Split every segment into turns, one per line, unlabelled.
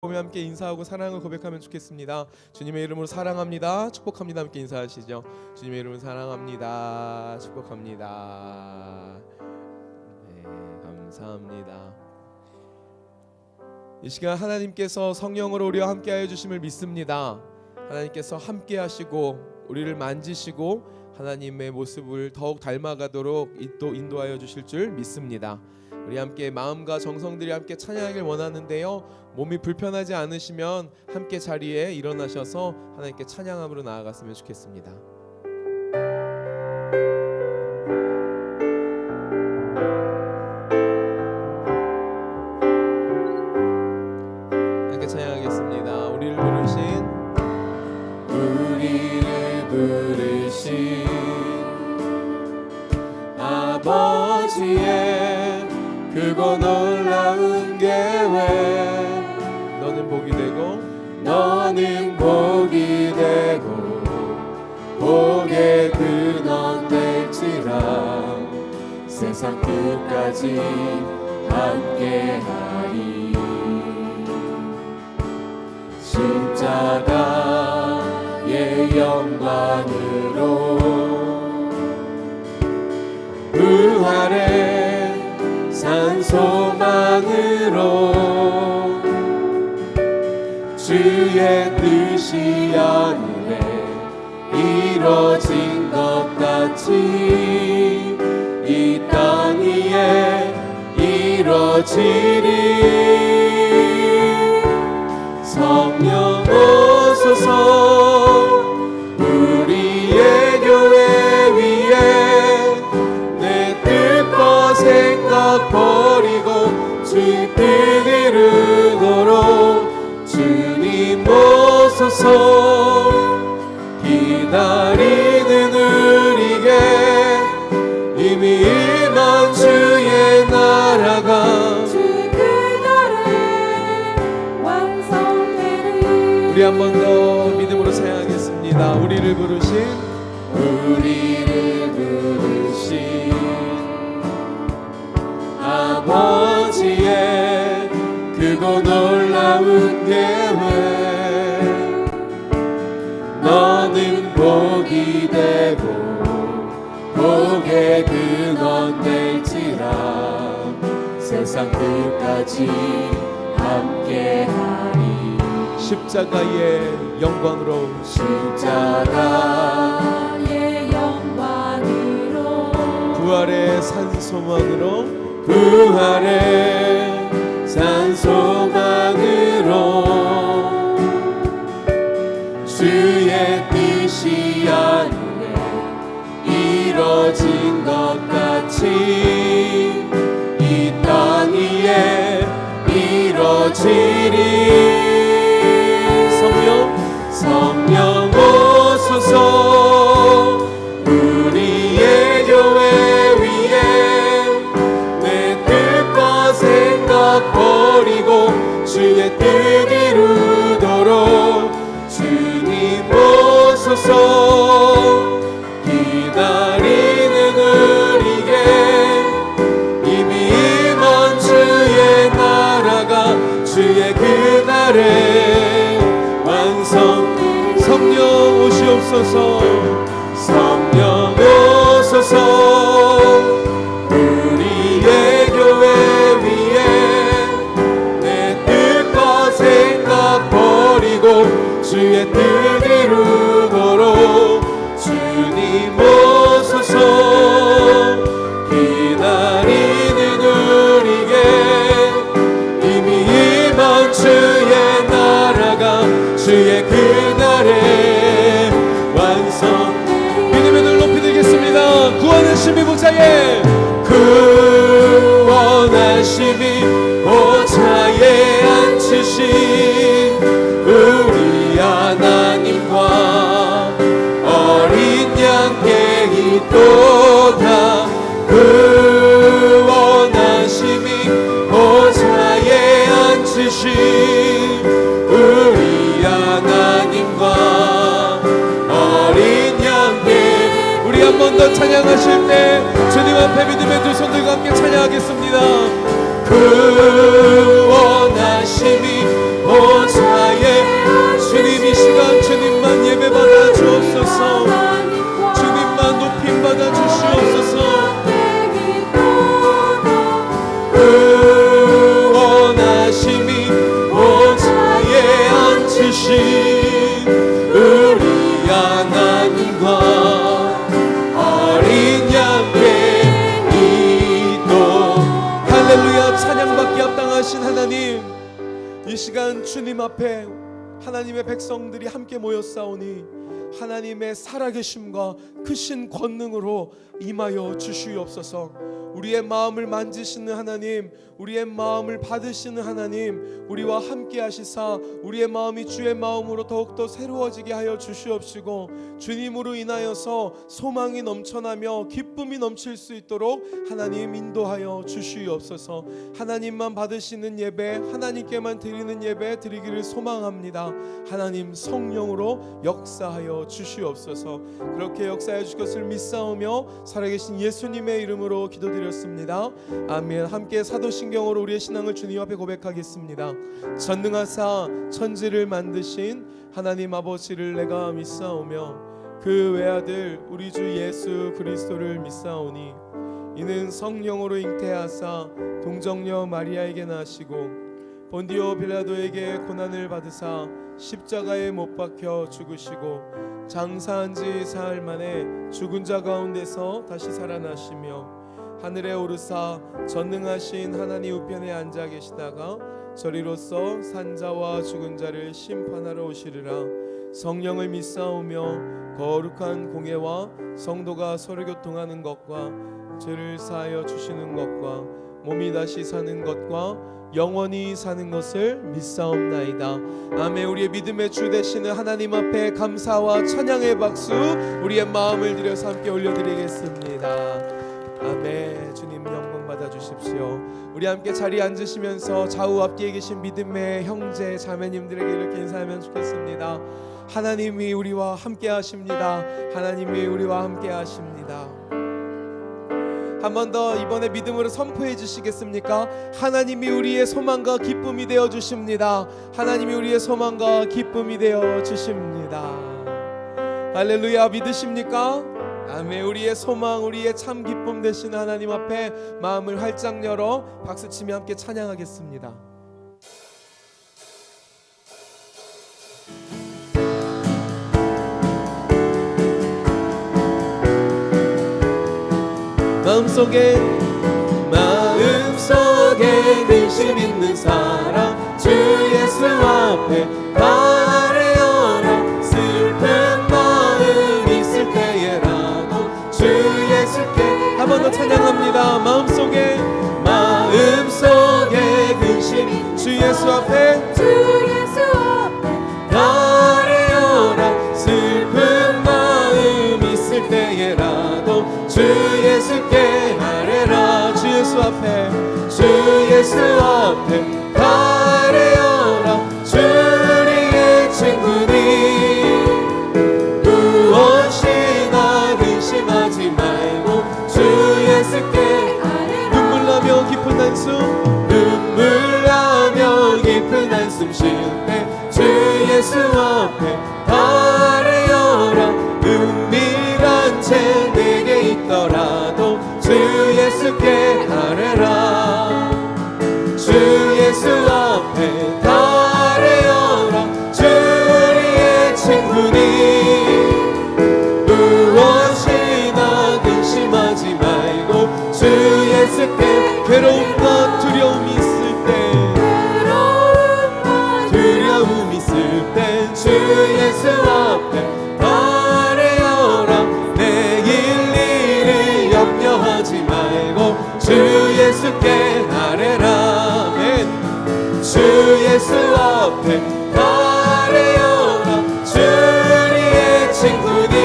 보며 함께 인사하고 사랑을 고백하면 좋겠습니다. 주님의 이름으로 사랑합니다, 축복합니다. 함께 인사하시죠. 주님의 이름으로 사랑합니다, 축복합니다. 네, 감사합니다. 이 시간 하나님께서 성령으로 우리와 함께하여 주심을 믿습니다. 하나님께서 함께하시고 우리를 만지시고 하나님의 모습을 더욱 닮아가도록 또 인도하여 주실 줄 믿습니다. 우리 함께 마음과 정성들이 함께 찬양하길 원하는데요, 몸이 불편하지 않으시면 함께 자리에 일어나셔서 하나님께 찬양함으로 나아갔으면 좋겠습니다. 함께 찬양하겠습니다. 우리를 부르신 아버지의 크고 놀라운 계획, 너는 복이 되고 복의 근원 될지라. 세상 끝까지 함께하리. 십자가의 영광으로 부활의 산소망으로 주의 뜻이 하늘에 이뤄진 것 같이 이 땅 위에 이뤄지리. 성령 오소서 우리의 교회 위에 내 뜻과 생각 버리고 주의 뜻 이루도록 주님 오소서. 기다리는 우리에게 이미 임한 주의 나라가
주의 그날에 완성되리.
우리 한 번 더 믿음으로 사용하겠습니다. 우리를 부르신 아버지의 크고 놀라운 계획, 너는 복이 되고 복의 근원 될지라. 세상 끝까지 함께하리. 십자가의 영광으로 부활의 산소망으로 주의 뜻이 하늘에 이뤄진 것 같이 이 땅 위에 이뤄지리. 성령 오소서 우리의 교회 위에 내 뜻과 생각 버리고 주의 뜻 이루도록 주님 오소서. 기다리는 우리에게 이미 임한 주의 나라가 주의 그날에 완성. 성령 오시옵소서. 성령 오소서 우리의 교회 위에 내 뜻과 생각 버리고 주의 뜻 이루도록 주님 오소서. 기다리는 우리에게 이미 임한 주의 나라가 주의 그날에 완성. 믿음의 눈을 높이 들겠습니다. 구원하심이 보좌에 보좌에 앉으신 우리 하나님과 어린 양께 있도다. 구원하심이 보좌에 앉으신 우리 하나님과 어린 양께. 우리 한 번 더 찬양하실 때 주님 앞에 믿음의 두 손들과 함께 찬양하겠습니다. 구원하심이 귀한 주님 앞에 하나님의 백성들이 함께 모였사오니 하나님의 살아계심과 크신 권능으로 임하여 주시옵소서. 우리의 마음을 만지시는 하나님, 우리의 마음을 받으시는 하나님, 우리와 함께 하시사 우리의 마음이 주의 마음으로 더욱더 새로워지게 하여 주시옵시고, 주님으로 인하여서 소망이 넘쳐나며 기쁨이 넘칠 수 있도록 하나님 인도하여 주시옵소서. 하나님만 받으시는 예배, 하나님께만 드리는 예배 드리기를 소망합니다. 하나님 성령으로 역사하여 주시옵소서. 그렇게 역사해 주실 것을 믿사오며 살아계신 예수님의 이름으로 기도드렸습니다. 아멘. 함께 사도신경으로 우리의 신앙을 주님 앞에 고백하겠습니다. 전능하사 천지를 만드신 하나님 아버지를 내가 믿사오며 그 외아들 우리 주 예수 그리스도를 믿사오니 이는 성령으로 잉태하사 동정녀 마리아에게 나시고 본디오 빌라도에게 고난을 받으사 십자가에 못 박혀 죽으시고 장사한 지 사흘 만에 죽은 자 가운데서 다시 살아나시며 하늘에 오르사 전능하신 하나님 우편에 앉아 계시다가 저리로서 산자와 죽은 자를 심판하러 오시리라. 성령을 믿사오며 거룩한 공예와 성도가 서로 교통하는 것과 죄를 사하여 주시는 것과 몸이 다시 사는 것과 영원히 사는 것을 믿사옵나이다. 아멘. 우리의 믿음의 주 되시는 하나님 앞에 감사와 찬양의 박수 우리의 마음을 들여서 함께 올려드리겠습니다. 아멘. 주님 영광 받아 주십시오. 우리 함께 자리에 앉으시면서 좌우 앞뒤에 계신 믿음의 형제 자매님들에게 이렇게 인사하면 좋겠습니다. 하나님이 우리와 함께 하십니다. 하나님이 우리와 함께 하십니다. 한 번 더 이번에 믿음으로 선포해 주시겠습니까? 하나님이 우리의 소망과 기쁨이 되어 주십니다. 하나님이 우리의 소망과 기쁨이 되어 주십니다. 할렐루야. 믿으십니까? 아멘. 우리의 소망, 우리의 참 기쁨 되시는 하나님 앞에 마음을 활짝 열어 박수치며 함께 찬양하겠습니다. 마음속에 근심 있는 사람 주 예수 앞에 바래어라. 슬픈 마음 있을 때에라도 주 예수께 한 번 더 찬양합니다. 마음속에 근심 주 예수 앞에 바래어라. 슬픈 마음 있을 때에라도 주 예수께 아뢰라. 주 예수 앞에 바래어라. 주리의 친구니 무엇이나 근심하지 말고 주 예수께 아뢰라. 눈물 나며 깊은 한숨 쉴 때 주 예수 앞에 바래어라. 은밀한 채 내게 있더라도 주 예수께 아뢰라. 주 예수 앞에 바래어라. 주리의 친구니 무엇이나 근심하지 말고 주 예수께 괴로움과 두려움이 있을 때 주 예수 앞에 바래어라. 내일 일을 염려하지 말고 주 예수께 아뢰라. 주 예수 앞에 바래어라. 주리의 친구니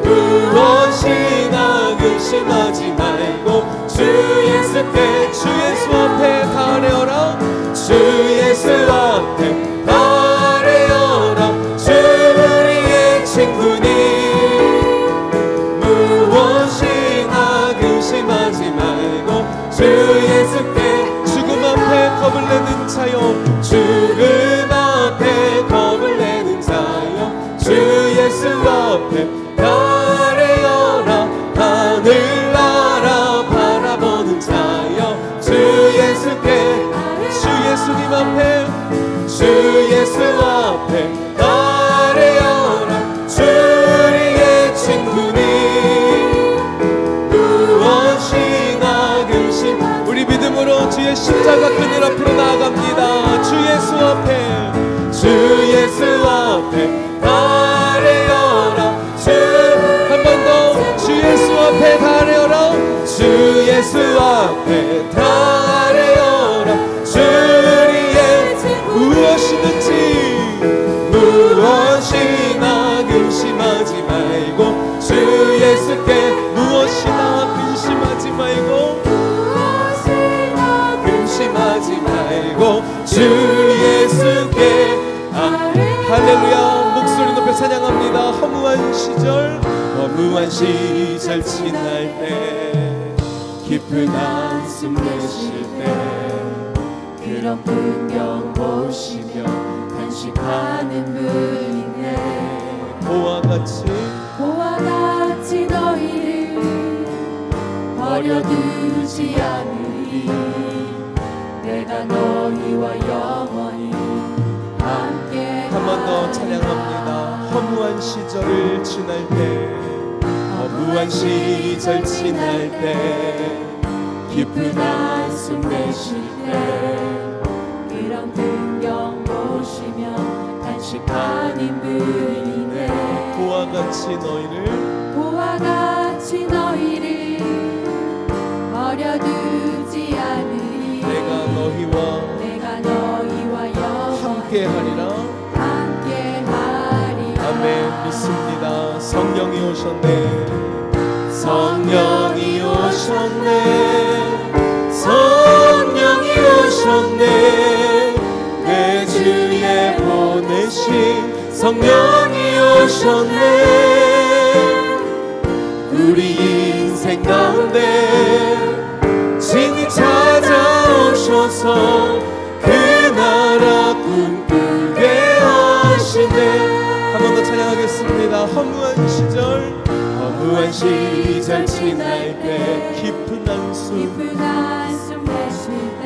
무엇이나 근심하지 말고 주 예수께 주 예수 앞에 바래어라. 주 예수 앞에 바래어라. 주리의 친구니 무엇이나 근심하지 말고 주 예수께 죽음 앞에 겁을 내는 자여 죽음 앞에 겁을 내는 자여 주 예수 앞에 바래어라. 하늘나라 바라보는 자여 주 예수께 주 예수님 앞에 주 예수 앞에 바래어라. 주리의 친구니 무엇이나 근심 우리 믿음으로 주의 십자가 그늘 앞으로 나아갑니다. 예수 앞에 달려라. 한 번 더 주 예수 앞에 달려라. 주 예수 앞에 달려라. 주리에 무엇이든지 무엇이나 근심하지 말고 주 예수께 무엇이나 근심하지 말고 근심하지 말고 주 예수께 할렐루야. 목소리 높여 찬양합니다. 허무한 시절 지날 때 깊은 한숨 내쉴 때
그런 풍경 보시며 단식하는 분이네.
보와 같이
너희를 버려두지 않으리. 내가 너희와 영원히 함께
한 번 더 찬양합니다. 허무한 시절을 지날 때 깊은 한숨 내쉴 때
그런 풍경 보시며 단식하는 분이네.
보와 같이 너희를
버려두지 않으리.
내가 너희와
영원히 함께하리라.
아멘. 믿습니다. 성령이 오셨네. 내 주에 보내신 성령이 오셨네. 우리 인생 가운데 친히 찾아오셔서 그 나라 꿈꾸게 하시네. 한 번 더 찬양하겠습니다. 허무한 시절 지날 때 깊은 한숨
내쉴 때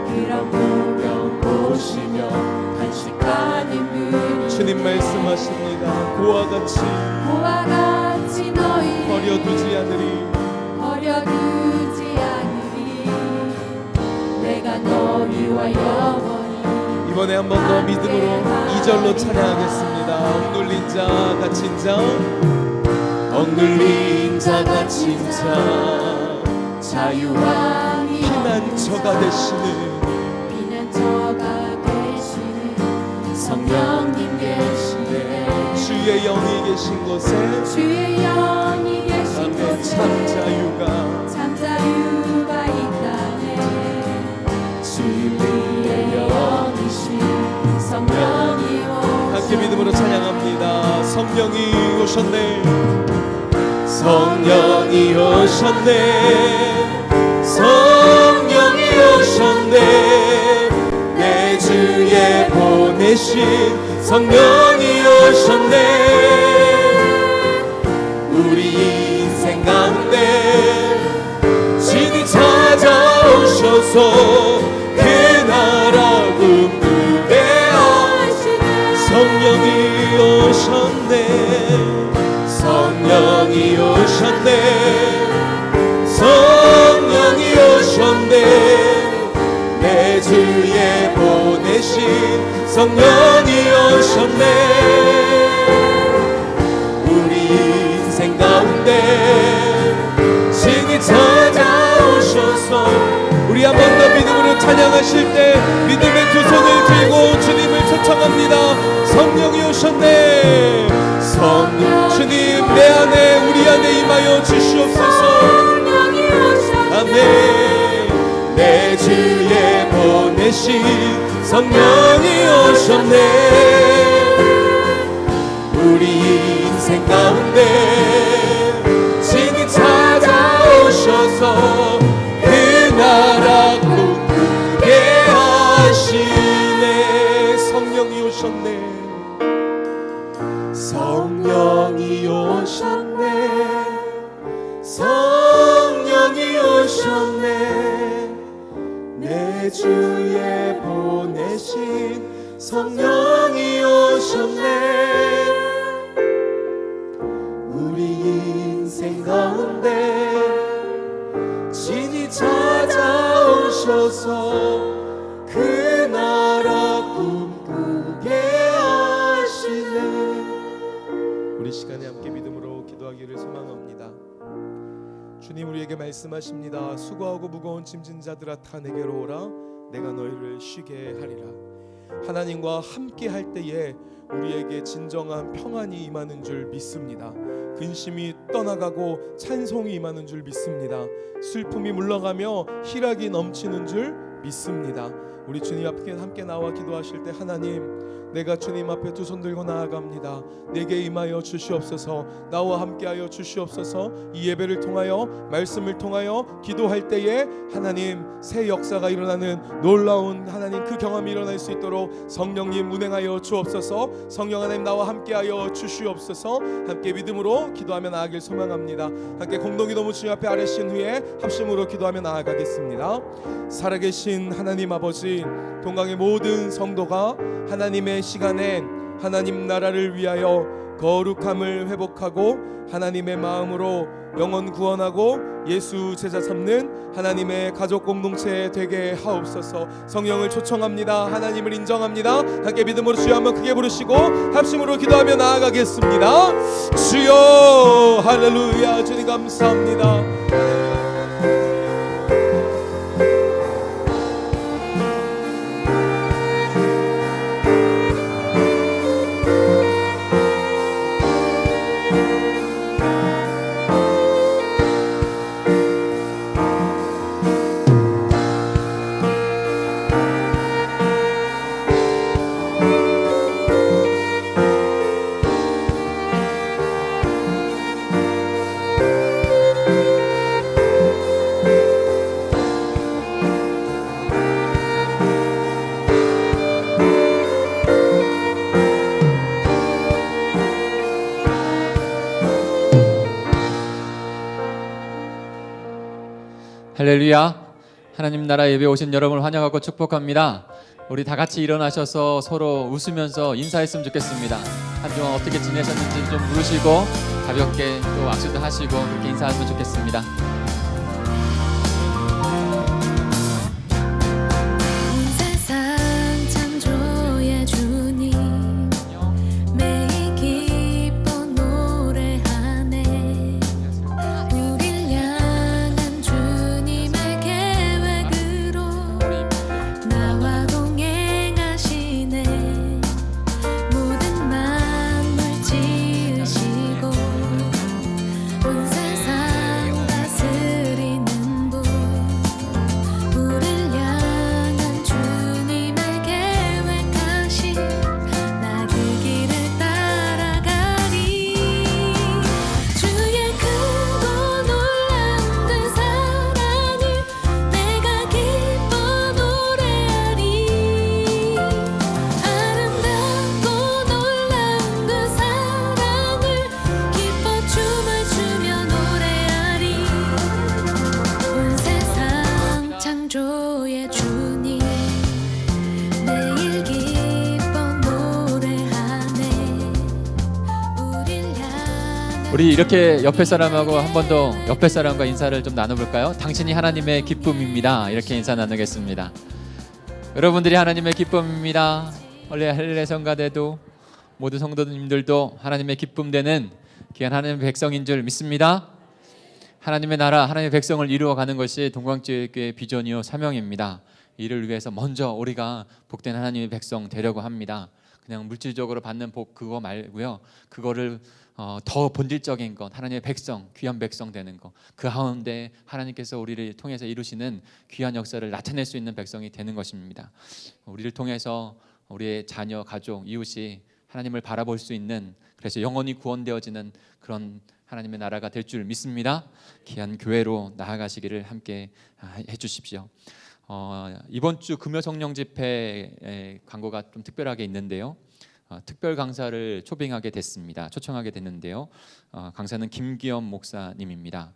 그런 풍경 보시며 단식하는 분이
주님 말씀하십니다. 그와 같이
너희
버려두지 않으리.
내가 너희와 영원히.
이번에 한 번 더 믿음으로 2절로 찬양하겠습니다. 억눌린 자 갇힌 자
자유와
피난처가 되시는
성령님 계시네.
주의 영이 계신 곳에 참 자유가
있다네. 주의 영이신 성령이
함께 믿음으로 찬양합니다. 성령이 오셨네. 내 주에 보내신 성령이 오셨네. 우리 인생 가운데 친히 찾아오셔서 그 나라 꿈꾸게 하시네. 성령이 오셨네. 내 주에 보내신 성령이 오셨네. 우리 인생 가운데 친히 찾아오셔서 우리 한 번 더 믿음으로 찬양하실 때 믿음의 두 손을 들고 주님을 초청합니다. 성령이 오셨네. 주님 내 안에 우리 안에 임하여 주시옵소서. 아멘. 내 주에 보내신 성령이 오셨네. 우리 인생 가운데 친히 찾아오셔서 그 나라 꿈꾸게 하시네. 성령이 오셨네. 내 주에 보내신 성령이 오셨네. 우리 인생 가운데 친히 찾아오셔서 그 나라 꿈꾸게 주님 우리에게 말씀하십니다. 수고하고 무거운 짐진 자들아 다 내게로 오라. 내가 너희를 쉬게 하리라. 하나님과 함께 할 때에 우리에게 진정한 평안이 임하는 줄 믿습니다. 근심이 떠나가고 찬송이 임하는 줄 믿습니다. 슬픔이 물러가며 희락이 넘치는 줄 믿습니다. 우리 주님 앞에 함께 나와 기도하실 때 하나님, 내가 주님 앞에 두 손 들고 나아갑니다. 내게 임하여 주시옵소서. 나와 함께하여 주시옵소서. 이 예배를 통하여 말씀을 통하여 기도할 때에 하나님 새 역사가 일어나는 놀라운 하나님 그 경험이 일어날 수 있도록 성령님 운행하여 주옵소서. 성령 하나님 나와 함께하여 주시옵소서. 함께 믿음으로 기도하며 나아가길 소망합니다. 함께 공동기도 주님 앞에 아뢰신 후에 합심으로 기도하며 나아가겠습니다. 살아계신 하나님 아버지, 동강의 모든 성도가 하나님의 시간에 하나님 나라를 위하여 거룩함을 회복하고 하나님의 마음으로 영혼 구원하고 예수 제자 삼는 하나님의 가족 공동체 되게 하옵소서. 성령을 초청합니다. 하나님을 인정합니다. 함께 믿음으로 주여 한번 크게 부르시고 합심으로 기도하며 나아가겠습니다. 주여 할렐루야. 주님 감사합니다.
할렐루야. 하나님 나라 예배 오신 여러분을 환영하고 축복합니다. 우리 다 같이 일어나셔서 서로 웃으면서 인사했으면 좋겠습니다. 한 주간 어떻게 지내셨는지 좀 물으시고 가볍게 또 악수도 하시고 그렇게 인사하시면 좋겠습니다. 우리 이렇게 옆에 사람하고 한 번 더 옆에 사람과 인사를 좀 나눠볼까요? 당신이 하나님의 기쁨입니다. 이렇게 인사 나누겠습니다. 여러분들이 하나님의 기쁨입니다. 원래 할례 성가대도 모든 성도님들도 하나님의 기쁨 되는 귀한 하나님의 백성인 줄 믿습니다. 하나님의 나라, 하나님의 백성을 이루어가는 것이 동광교회의 비전이요 사명입니다. 이를 위해서 먼저 우리가 복된 하나님의 백성 되려고 합니다. 그냥 물질적으로 받는 복 그거 말고요. 그거를 더 본질적인 것, 하나님의 백성, 귀한 백성 되는 것, 그 가운데 하나님께서 우리를 통해서 이루시는 귀한 역사를 나타낼 수 있는 백성이 되는 것입니다. 우리를 통해서 우리의 자녀, 가족, 이웃이 하나님을 바라볼 수 있는, 그래서 영원히 구원되어지는 그런 하나님의 나라가 될 줄 믿습니다. 귀한 교회로 나아가시기를 함께 해주십시오. 이번 주 금요 성령 집회 광고가 좀 특별하게 있는데요. 특별 강사를 초청하게 됐는데요. 강사는 김기현 목사님입니다.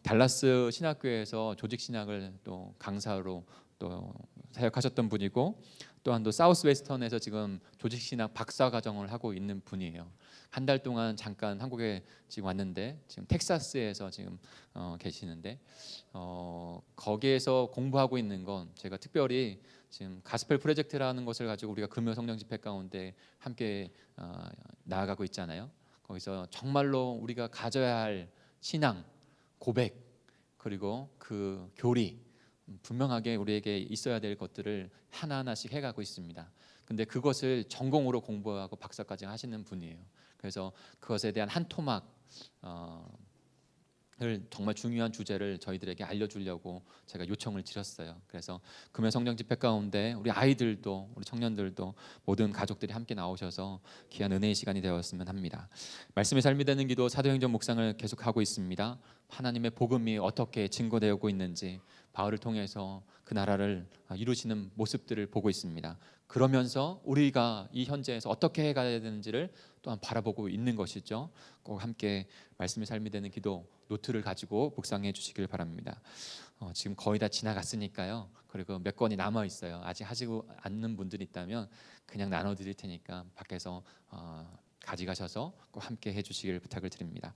달라스 신학교에서 조직 신학을 또 강사로 또 사역하셨던 분이고, 또한 또 사우스 웨스턴에서 지금 조직 신학 박사 과정을 하고 있는 분이에요. 한 달 동안 잠깐 한국에 지금 왔는데 지금 텍사스에서 지금 계시는데 거기에서 공부하고 있는 건 제가 특별히 지금 가스펠 프로젝트라는 것을 가지고 우리가 금요 성령 집회 가운데 함께 나아가고 있잖아요. 거기서 정말로 우리가 가져야 할 신앙, 고백 그리고 그 교리 분명하게 우리에게 있어야 될 것들을 하나하나씩 해가고 있습니다. 근데 그것을 전공으로 공부하고 박사까지 하시는 분이에요. 그래서 그것에 대한 한 토막 을 정말 중요한 주제를 저희들에게 알려주려고 제가 요청을 드렸어요. 그래서 금요 성령 집회 가운데 우리 아이들도 우리 청년들도 모든 가족들이 함께 나오셔서 귀한 은혜의 시간이 되었으면 합니다. 말씀의 삶이 되는 기도 사도행전 묵상을 계속하고 있습니다. 하나님의 복음이 어떻게 증거되고 있는지 바울을 통해서 그 나라를 이루시는 모습들을 보고 있습니다. 그러면서 우리가 이 현재에서 어떻게 해가야 되는지를 또한 바라보고 있는 것이죠. 꼭 함께 말씀의 삶이 되는 기도 노트를 가지고 묵상해 주시길 바랍니다. 지금 거의 다 지나갔으니까요. 그리고 몇 권이 남아 있어요. 아직 하시고 않는 분들이 있다면 그냥 나눠드릴 테니까 밖에서 가져가셔서 꼭 함께 해주시길 부탁을 드립니다.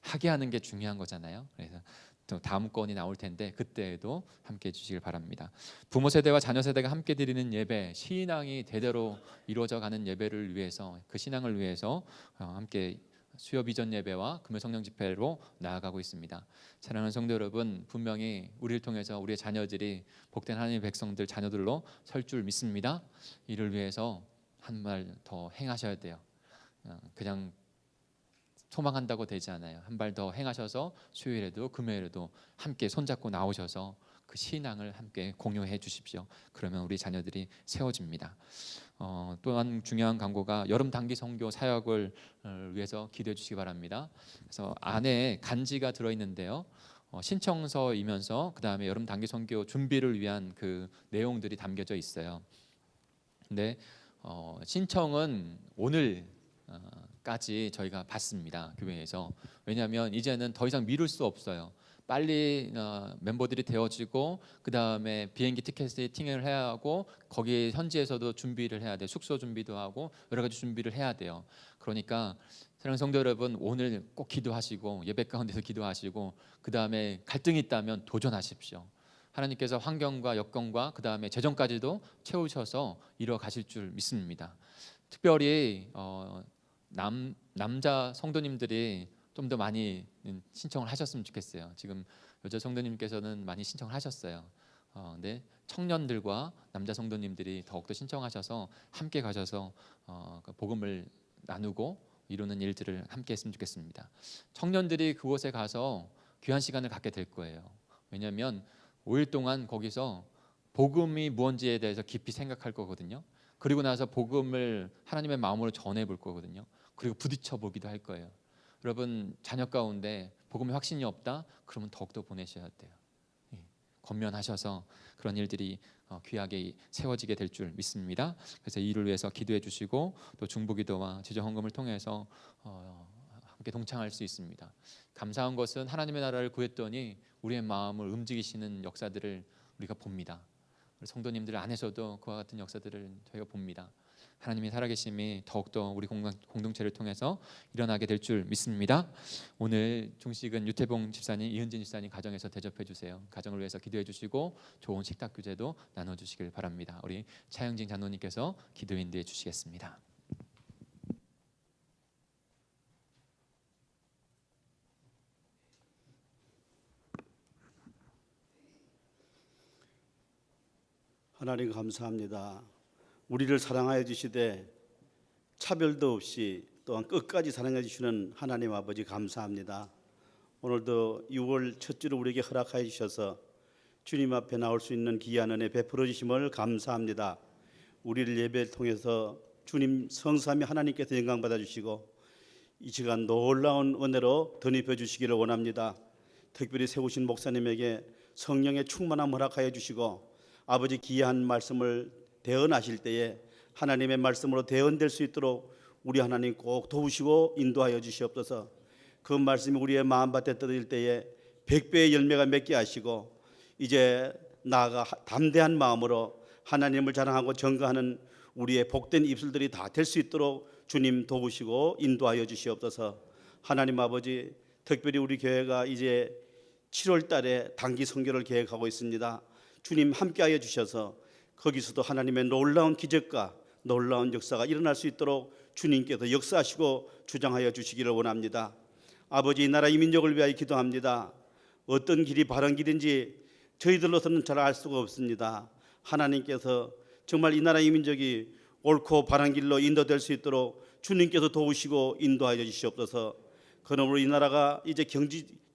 하게 하는 게 중요한 거잖아요. 그래서 또 다음 건이 나올 텐데 그때에도 함께 해주시길 바랍니다. 부모 세대와 자녀 세대가 함께 드리는 예배, 신앙이 대대로 이루어져가는 예배를 위해서 그 신앙을 위해서 함께 수요 비전 예배와 금요 성령 집회로 나아가고 있습니다. 사랑하는 성도 여러분, 분명히 우리를 통해서 우리의 자녀들이 복된 하나님의 백성들 자녀들로 설 줄 믿습니다. 이를 위해서 한 발 더 행하셔야 돼요. 그냥 소망한다고 되지 않아요. 한 발 더 행하셔서 수요일에도 금요일에도 함께 손잡고 나오셔서 그 신앙을 함께 공유해 주십시오. 그러면 우리 자녀들이 세워집니다. 또한 중요한 광고가 여름 단기 선교 사역을 위해서 기도해 주시기 바랍니다. 그래서 안에 간지가 들어 있는데요. 신청서이면서 그 다음에 여름 단기 선교 준비를 위한 그 내용들이 담겨져 있어요. 근데 신청은 오늘까지 저희가 받습니다. 교회에서. 왜냐하면 이제는 더 이상 미룰 수 없어요. 빨리 멤버들이 되어지고 그 다음에 비행기 티켓 세팅을 해야 하고 거기 현지에서도 준비를 해야 돼. 숙소 준비도 하고 여러 가지 준비를 해야 돼요. 그러니까 사랑하는 성도 여러분, 오늘 꼭 기도하시고 예배 가운데서 기도하시고 그 다음에 갈등이 있다면 도전하십시오. 하나님께서 환경과 여건과 그 다음에 재정까지도 채우셔서 이뤄 가실 줄 믿습니다. 특별히 남자 성도님들이 좀 더 많이 신청을 하셨으면 좋겠어요. 지금 여자 성도님께서는 많이 신청을 하셨어요. 근데 청년들과 남자 성도님들이 더욱더 신청하셔서 함께 가셔서 복음을 나누고 이루는 일들을 함께 했으면 좋겠습니다. 청년들이 그곳에 가서 귀한 시간을 갖게 될 거예요. 왜냐하면 5일 동안 거기서 복음이 무엇인지에 대해서 깊이 생각할 거거든요. 그리고 나서 복음을 하나님의 마음으로 전해볼 거거든요. 그리고 부딪혀 보기도 할 거예요. 여러분 자녀 가운데 복음의 확신이 없다? 그러면 더욱더 보내셔야 돼요. 권면하셔서 그런 일들이 귀하게 세워지게 될 줄 믿습니다. 그래서 이 일을 위해서 기도해 주시고 또 중보기도와 지정헌금을 통해서 함께 동참할 수 있습니다. 감사한 것은 하나님의 나라를 구했더니 우리의 마음을 움직이시는 역사들을 우리가 봅니다. 성도님들 안에서도 그와 같은 역사들을 저희가 봅니다. 하나님의 살아계심이 더욱더 우리 공동체를 통해서 일어나게 될 줄 믿습니다. 오늘 중식은 유태봉 집사님, 이은진 집사님 가정에서 대접해 주세요. 가정을 위해서 기도해 주시고 좋은 식탁 교제도 나눠주시길 바랍니다. 우리 차영진 장로님께서 기도 인도해 주시겠습니다.
하나님 감사합니다. 우리를 사랑하여 주시되 차별도 없이 또한 끝까지 사랑해 주시는 하나님 아버지 감사합니다. 오늘도 6월 첫 주를 우리에게 허락하여 주셔서 주님 앞에 나올 수 있는 귀한 은혜 베풀어 주심을 감사합니다. 우리를 예배를 통해서 주님 성삼위 하나님께서 영광 받아 주시고 이 시간 놀라운 은혜로 덧입혀 주시기를 원합니다. 특별히 세우신 목사님에게 성령의 충만함 허락하여 주시고 아버지 귀한 말씀을 대언하실 때에 하나님의 말씀으로 대언될 수 있도록 우리 하나님 꼭 도우시고 인도하여 주시옵소서. 그 말씀이 우리의 마음밭에 떨어질 때에 100배의 열매가 맺게 하시고 이제 나아가 담대한 마음으로 하나님을 자랑하고 전거하는 우리의 복된 입술들이 다 될 수 있도록 주님 도우시고 인도하여 주시옵소서. 하나님 아버지, 특별히 우리 교회가 이제 7월 달에 단기 선교를 계획하고 있습니다. 주님 함께하여 주셔서 거기서도 하나님의 놀라운 기적과 놀라운 역사가 일어날 수 있도록 주님께서 역사하시고 주장하여 주시기를 원합니다. 아버지, 이 나라 이 민족을 위하여 기도합니다. 어떤 길이 바른 길인지 저희들로서는 잘 알 수가 없습니다. 하나님께서 정말 이 나라 이 민족이 옳고 바른 길로 인도될 수 있도록 주님께서 도우시고 인도하여 주시옵소서. 그러므로 이 나라가 이제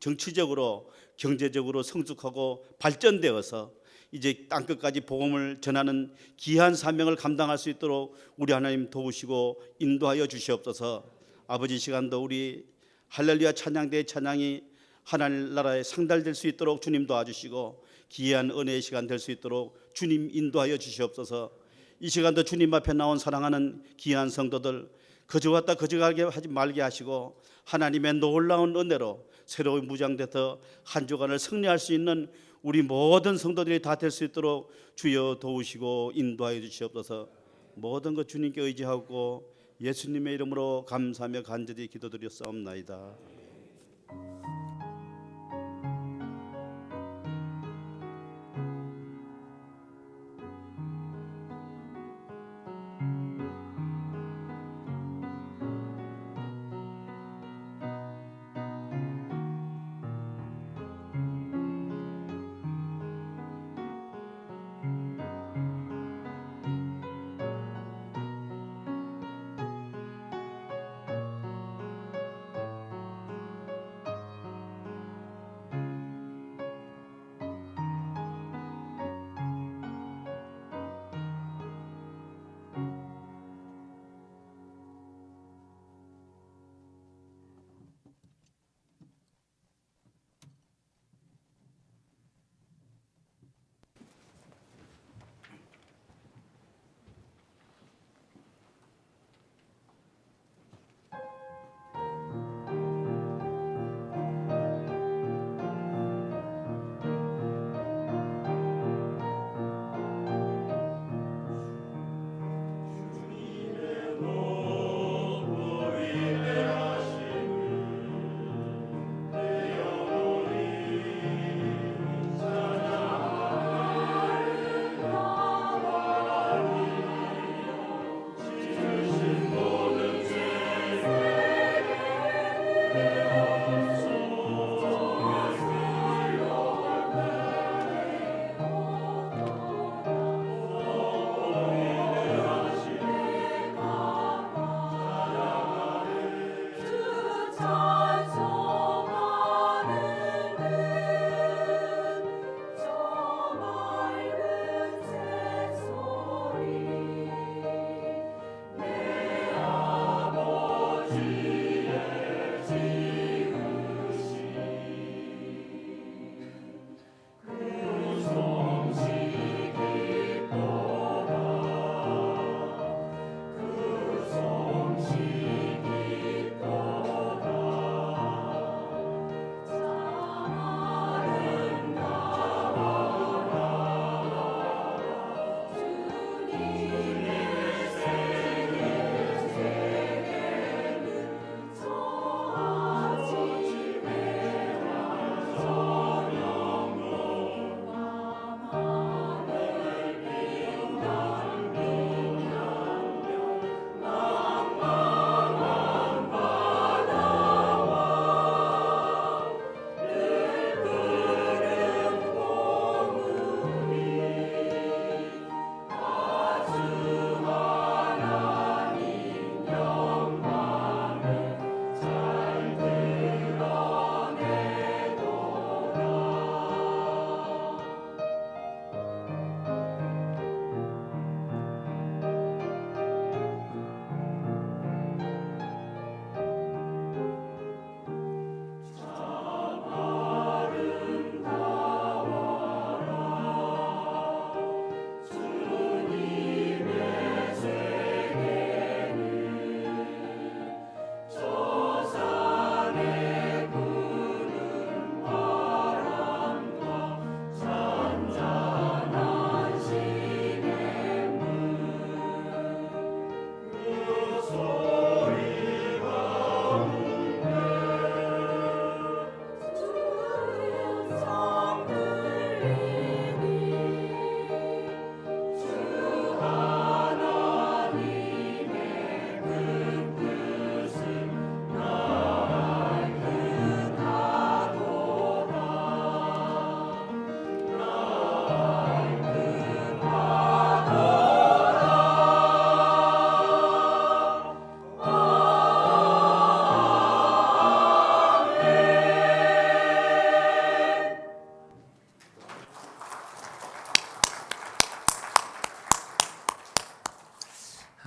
정치적으로 경제적으로 성숙하고 발전되어서 이제 땅끝까지 복음을 전하는 귀한 사명을 감당할 수 있도록 우리 하나님 도우시고 인도하여 주시옵소서. 아버지, 이 시간도 우리 할렐루야 찬양대의 찬양이 하나님 나라에 상달될 수 있도록 주님 도와주시고 귀한 은혜의 시간 될 수 있도록 주님 인도하여 주시옵소서. 이 시간도 주님 앞에 나온 사랑하는 귀한 성도들 거저 왔다 거저 가게 하지 말게 하시고 하나님의 놀라운 은혜로 새로운 무장돼서 한 주간을 승리할 수 있는 우리 모든 성도들이 다 될 수 있도록 주여 도우시고 인도하여 주시옵소서. 모든 것 주님께 의지하고 예수님의 이름으로 감사하며 간절히 기도드렸사옵나이다.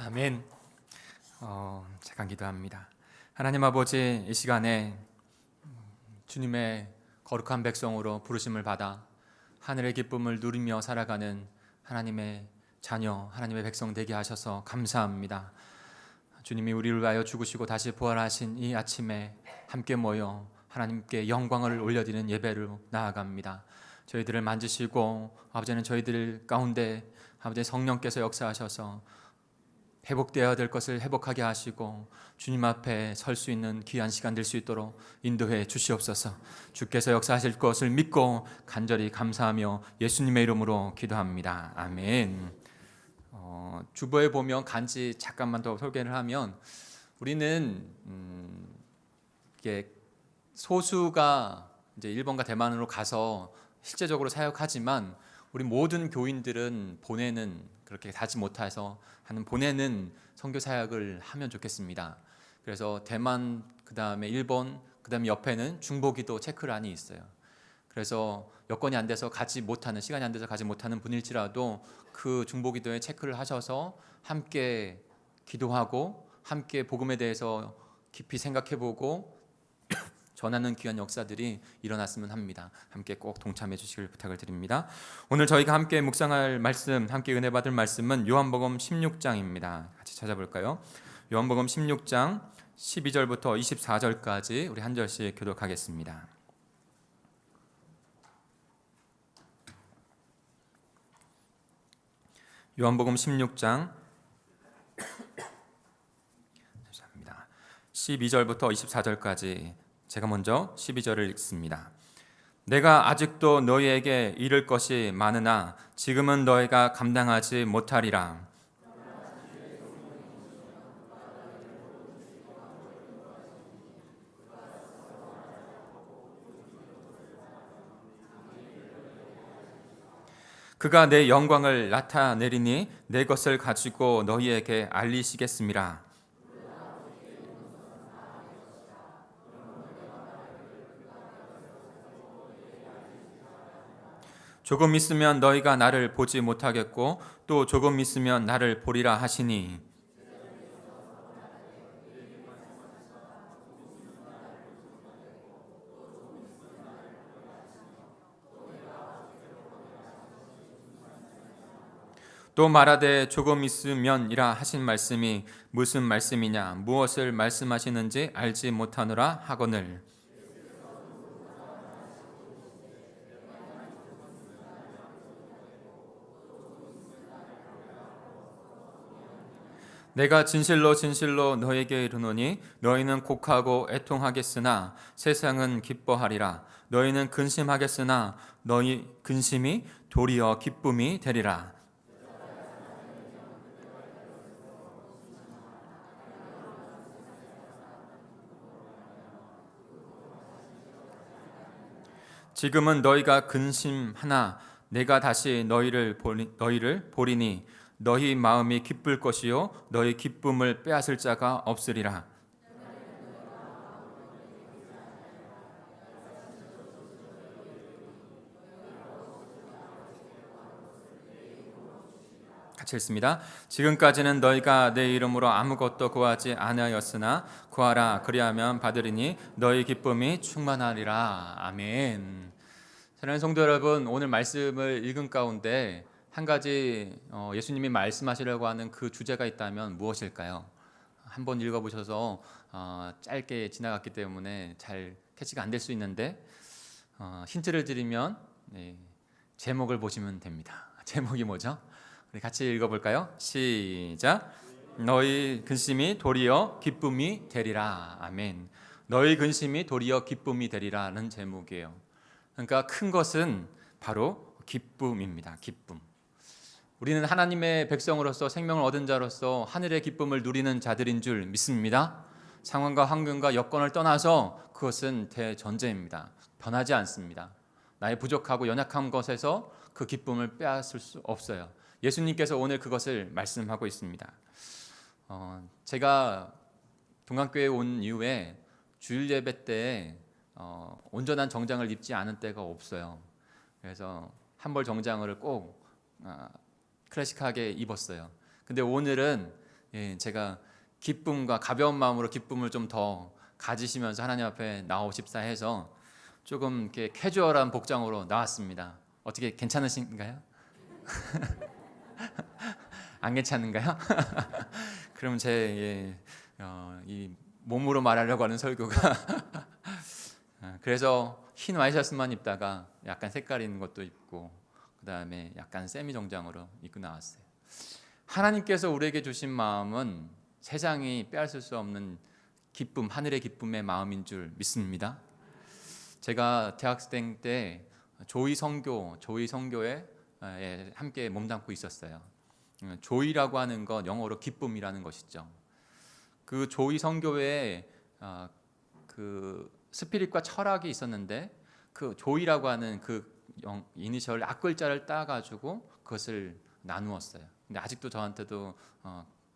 아멘. 잠깐 기도합니다. 하나님 아버지, 이 시간에 주님의 거룩한 백성으로 부르심을 받아 하늘의 기쁨을 누리며 살아가는 하나님의 자녀, 하나님의 백성 되게 하셔서 감사합니다. 주님이 우리를 위하여 죽으시고 다시 부활하신 이 아침에 함께 모여 하나님께 영광을 올려드리는 예배로 나아갑니다. 저희들을 만지시고 아버지는 저희들 가운데 아버지 성령께서 역사하셔서 회복되어야 될 것을 회복하게 하시고 주님 앞에 설 수 있는 귀한 시간 될 수 있도록 인도해 주시옵소서. 주께서 역사하실 것을 믿고 간절히 감사하며 예수님의 이름으로 기도합니다. 아멘. 주보에 보면 간지 잠깐만 더 소개를 하면 우리는 이게 소수가 이제 일본과 대만으로 가서 실제적으로 사역하지만 우리 모든 교인들은 보내는 그렇게 가지 못해서 하는 보내는 선교 사역을 하면 좋겠습니다. 그래서 대만, 그다음에 일본, 그다음에 옆에는 중보기도 체크란이 있어요. 그래서 여건이 안 돼서 가지 못하는, 시간이 안 돼서 가지 못하는 분일지라도 그 중보기도에 체크를 하셔서 함께 기도하고 함께 복음에 대해서 깊이 생각해보고 전하는 귀한 역사들이 일어났으면 합니다. 함께 꼭 동참해 주시길 부탁을 드립니다. 오늘 저희가 함께 묵상할 말씀, 함께 은혜 받을 말씀은 요한복음 16장입니다. 같이 찾아볼까요? 요한복음 16장 12절부터 24절까지 우리 한 절씩 교독하겠습니다. 요한복음 16장 12절부터 24절까지 제가 먼저 12절을 읽습니다. 내가 아직도 너희에게 이를 것이 많으나 지금은 너희가 감당하지 못하리라. 그가 내 영광을 나타내리니 내 것을 가지고 너희에게 알리시겠음이라. 조금 있으면 너희가 나를 보지 못하겠고 또 조금 있으면 나를 보리라 하시니 또 말하되 조금 있으면이라 하신 말씀이 무슨 말씀이냐 무엇을 말씀하시는지 알지 못하노라 하거늘 내가 진실로 진실로 너에게 이르노니 너희는 곡하고 애통하겠으나 세상은 기뻐하리라. 너희는 근심하겠으나 너희 근심이 도리어 기쁨이 되리라. 지금은 너희가 근심하나 내가 다시 너희를 보리니 너희 마음이 기쁠 것이요 너희 기쁨을 빼앗을 자가 없으리라. 같이 읽습니다. 지금까지는 너희가 내 이름으로 아무것도 구하지 아니하였으나 구하라 그리하면 받으리니 너희 기쁨이 충만하리라. 아멘. 사랑하는 성도 여러분, 오늘 말씀을 읽은 가운데 한 가지 예수님이 말씀하시려고 하는 그 주제가 있다면 무엇일까요? 한번 읽어보셔서 짧게 지나갔기 때문에 잘 캐치가 안 될 수 있는데 힌트를 드리면 제목을 보시면 됩니다. 제목이 뭐죠? 우리 같이 읽어볼까요? 시작. 너희 근심이 도리어 기쁨이 되리라. 아멘. 너희 근심이 도리어 기쁨이 되리라는 제목이에요. 그러니까 큰 것은 바로 기쁨입니다. 기쁨. 우리는 하나님의 백성으로서 생명을 얻은 자로서 하늘의 기쁨을 누리는 자들인 줄 믿습니다. 상황과 환경과 여건을 떠나서 그것은 대전제입니다. 변하지 않습니다. 나의 부족하고 연약한 것에서 그 기쁨을 빼앗을 수 없어요. 예수님께서 오늘 그것을 말씀하고 있습니다. 제가 동강교회에 온 이후에 주일 예배 때 온전한 정장을 입지 않은 때가 없어요. 그래서 한벌 정장을 꼭 클래식하게 입었어요. 근데 오늘은 예, 제가 기쁨과 가벼운 마음으로 기쁨을 좀 더 가지시면서 하나님 앞에 나오십사 해서 조금 이렇게 캐주얼한 복장으로 나왔습니다. 어떻게 괜찮으신가요? 안 괜찮은가요? 그럼 이 몸으로 말하려고 하는 설교가 그래서 흰 와이셔츠만 입다가 약간 색깔 있는 것도 입고 그 다음에 약간 세미 정장으로 입고 나왔어요. 하나님께서 우리에게 주신 마음은 세상이 빼앗을 수 없는 기쁨, 하늘의 기쁨의 마음인 줄 믿습니다. 제가 대학생 때 조이 선교에 함께 몸담고 있었어요. 조이라고 하는 건 영어로 기쁨이라는 것이죠. 그 조이 선교회에 그 스피릿과 철학이 있었는데 그 조이라고 하는 그 이니셜 앞글자를 따가지고 그것을 나누었어요. 근데 아직도 저한테도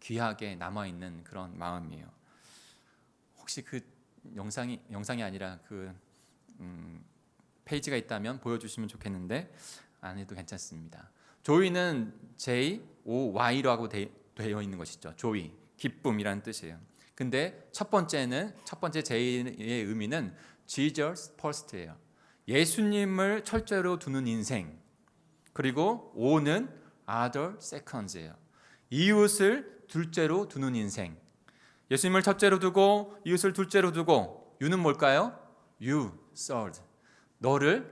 귀하게 남아 있는 그런 마음이에요. 혹시 그 영상이 아니라 그 페이지가 있다면 보여주시면 좋겠는데 안 해도 괜찮습니다. 조이는 J-O-Y라고 되어 있는 것이죠. 조이, 기쁨이라는 뜻이에요. 근데 첫 번째 J의 의미는 Jesus first예요. 예수님을 철저로 두는 인생. 그리고 O는 other seconds예요. 이웃을 둘째로 두는 인생. 예수님을 첫째로 두고 이웃을 둘째로 두고 U는 뭘까요? You third.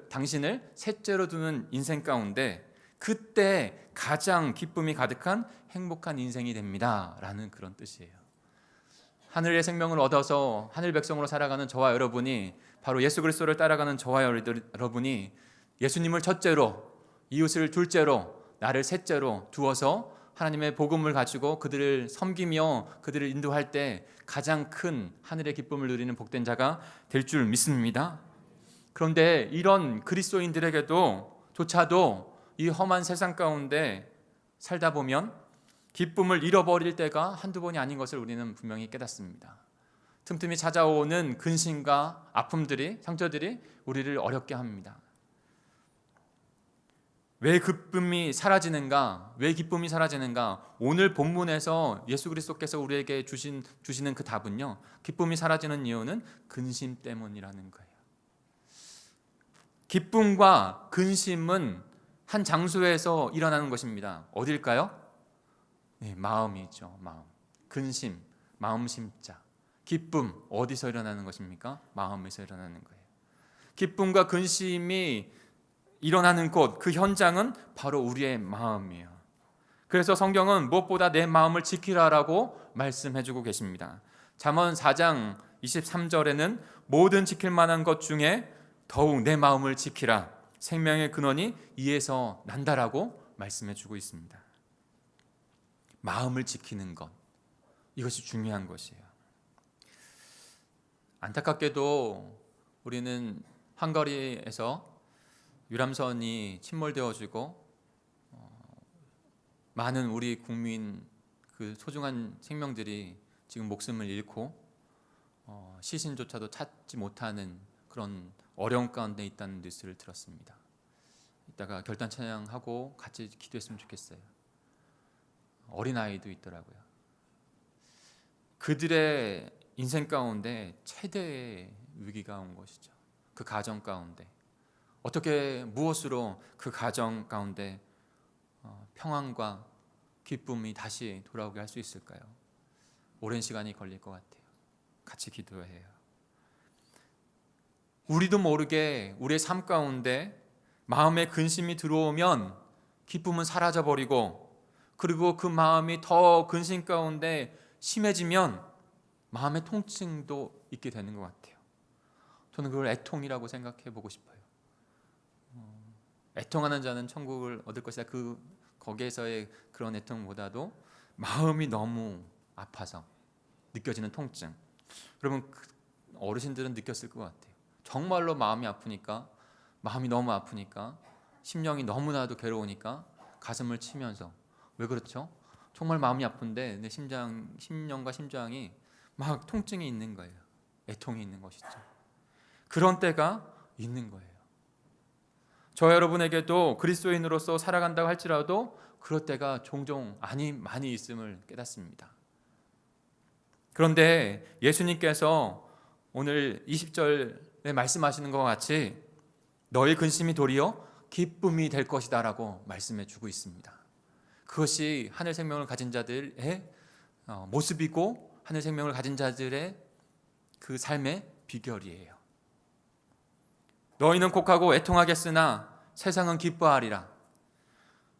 당신을 셋째로 두는 인생 가운데 그때 가장 기쁨이 가득한 행복한 인생이 됩니다 라는 그런 뜻이에요. 하늘의 생명을 얻어서 하늘 백성으로 살아가는 저와 여러분이, 바로 예수 그리스도를 따라가는 저와 여러분이 예수님을 첫째로, 이웃을 둘째로, 나를 셋째로 두어서 하나님의 복음을 가지고 그들을 섬기며 그들을 인도할 때 가장 큰 하늘의 기쁨을 누리는 복된 자가 될 줄 믿습니다. 그런데 이런 그리스도인들에게도 이 험한 세상 가운데 살다 보면 기쁨을 잃어버릴 때가 한두 번이 아닌 것을 우리는 분명히 깨닫습니다. 틈틈이 찾아오는 근심과 아픔들이, 상처들이 우리를 어렵게 합니다. 왜 기쁨이 사라지는가? 오늘 본문에서 예수 그리스도께서 우리에게 주시는 그 답은요, 기쁨이 사라지는 이유는 근심 때문이라는 거예요. 기쁨과 근심은 한 장소에서 일어나는 것입니다. 어딜까요? 네, 마음이죠. 마음. 근심, 마음 심자. 기쁨, 어디서 일어나는 것입니까? 마음에서 일어나는 거예요. 기쁨과 근심이 일어나는 곳, 그 현장은 바로 우리의 마음이에요. 그래서 성경은 무엇보다 내 마음을 지키라라고 말씀해주고 계십니다. 잠언 4장 23절에는 모든 지킬 만한 것 중에 더욱 내 마음을 지키라. 생명의 근원이 이에서 난다라고 말씀해주고 있습니다. 마음을 지키는 것, 이것이 중요한 것이에요. 안타깝게도 우리는 헝가리에서 유람선이 침몰되어지고 많은 우리 국민 그 소중한 생명들이 지금 목숨을 잃고 시신조차도 찾지 못하는 그런 어려움 가운데 있다는 뉴스를 들었습니다. 이따가 결단 찬양하고 같이 기도했으면 좋겠어요. 어린아이도 있더라고요. 그들의 인생 가운데 최대의 위기가 온 것이죠. 그 가정 가운데 어떻게, 무엇으로 그 가정 가운데 평안과 기쁨이 다시 돌아오게 할 수 있을까요? 오랜 시간이 걸릴 것 같아요. 같이 기도해요. 우리도 모르게 우리의 삶 가운데 마음에 근심이 들어오면 기쁨은 사라져버리고, 그리고 그 마음이 더 근심 가운데 심해지면 마음의 통증도 있게 되는 것 같아요. 저는 그걸 애통이라고 생각해 보고 싶어요. 애통하는 자는 천국을 얻을 것이다. 거기에서의 그런 애통보다도 마음이 너무 아파서 느껴지는 통증. 여러분, 어르신들은 느꼈을 것 같아요. 정말로 마음이 아프니까, 마음이 너무 아프니까, 심령이 너무나도 괴로우니까 가슴을 치면서, 왜 그렇죠? 정말 마음이 아픈데 내 심령과 심장이 막 통증이 있는 거예요. 애통이 있는 것이죠. 그런 때가 있는 거예요. 저 여러분에게도 그리스도인으로서 살아간다고 할지라도 그럴 때가 종종 많이 있음을 깨닫습니다. 그런데 예수님께서 오늘 20절에 말씀하시는 것 같이 너희 근심이 도리어 기쁨이 될 것이다 라고 말씀해 주고 있습니다. 그것이 하늘 생명을 가진 자들의 모습이고 하늘 생명을 가진 자들의 그 삶의 비결이에요. 너희는 곡하고 애통하겠으나 세상은 기뻐하리라.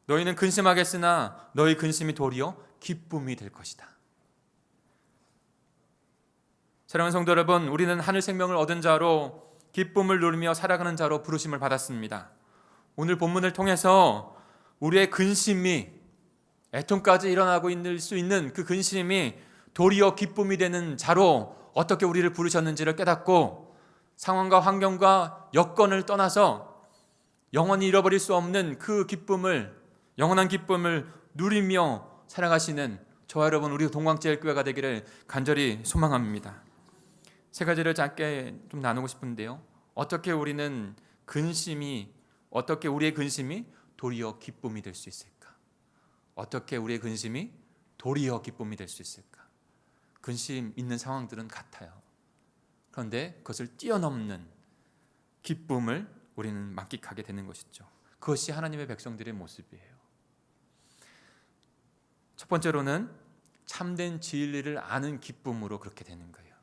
너희는 근심하겠으나 너희 근심이 도리어 기쁨이 될 것이다. 사랑하는 성도 여러분, 우리는 하늘 생명을 얻은 자로 기쁨을 누리며 살아가는 자로 부르심을 받았습니다. 오늘 본문을 통해서 우리의 근심이 애통까지 일어나고 있을 수 있는 그 근심이 도리어 기쁨이 되는 자로 어떻게 우리를 부르셨는지를 깨닫고 상황과 환경과 여건을 떠나서 영원히 잃어버릴 수 없는 그 기쁨을, 영원한 기쁨을 누리며 살아가시는 저와 여러분 우리 동광제일교회가 되기를 간절히 소망합니다. 세 가지를 짧게 좀 나누고 싶은데요. 어떻게 우리의 근심이 도리어 기쁨이 될 수 있을까? 어떻게 우리의 근심이 도리어 기쁨이 될 수 있을까? 근심 있는 상황들은 같아요. 그런데 그것을 뛰어넘는 기쁨을 우리는 만끽하게 되는 것이죠. 그것이 하나님의 백성들의 모습이에요. 첫 번째로는 참된 진리를 아는 기쁨으로 그렇게 되는 거예요.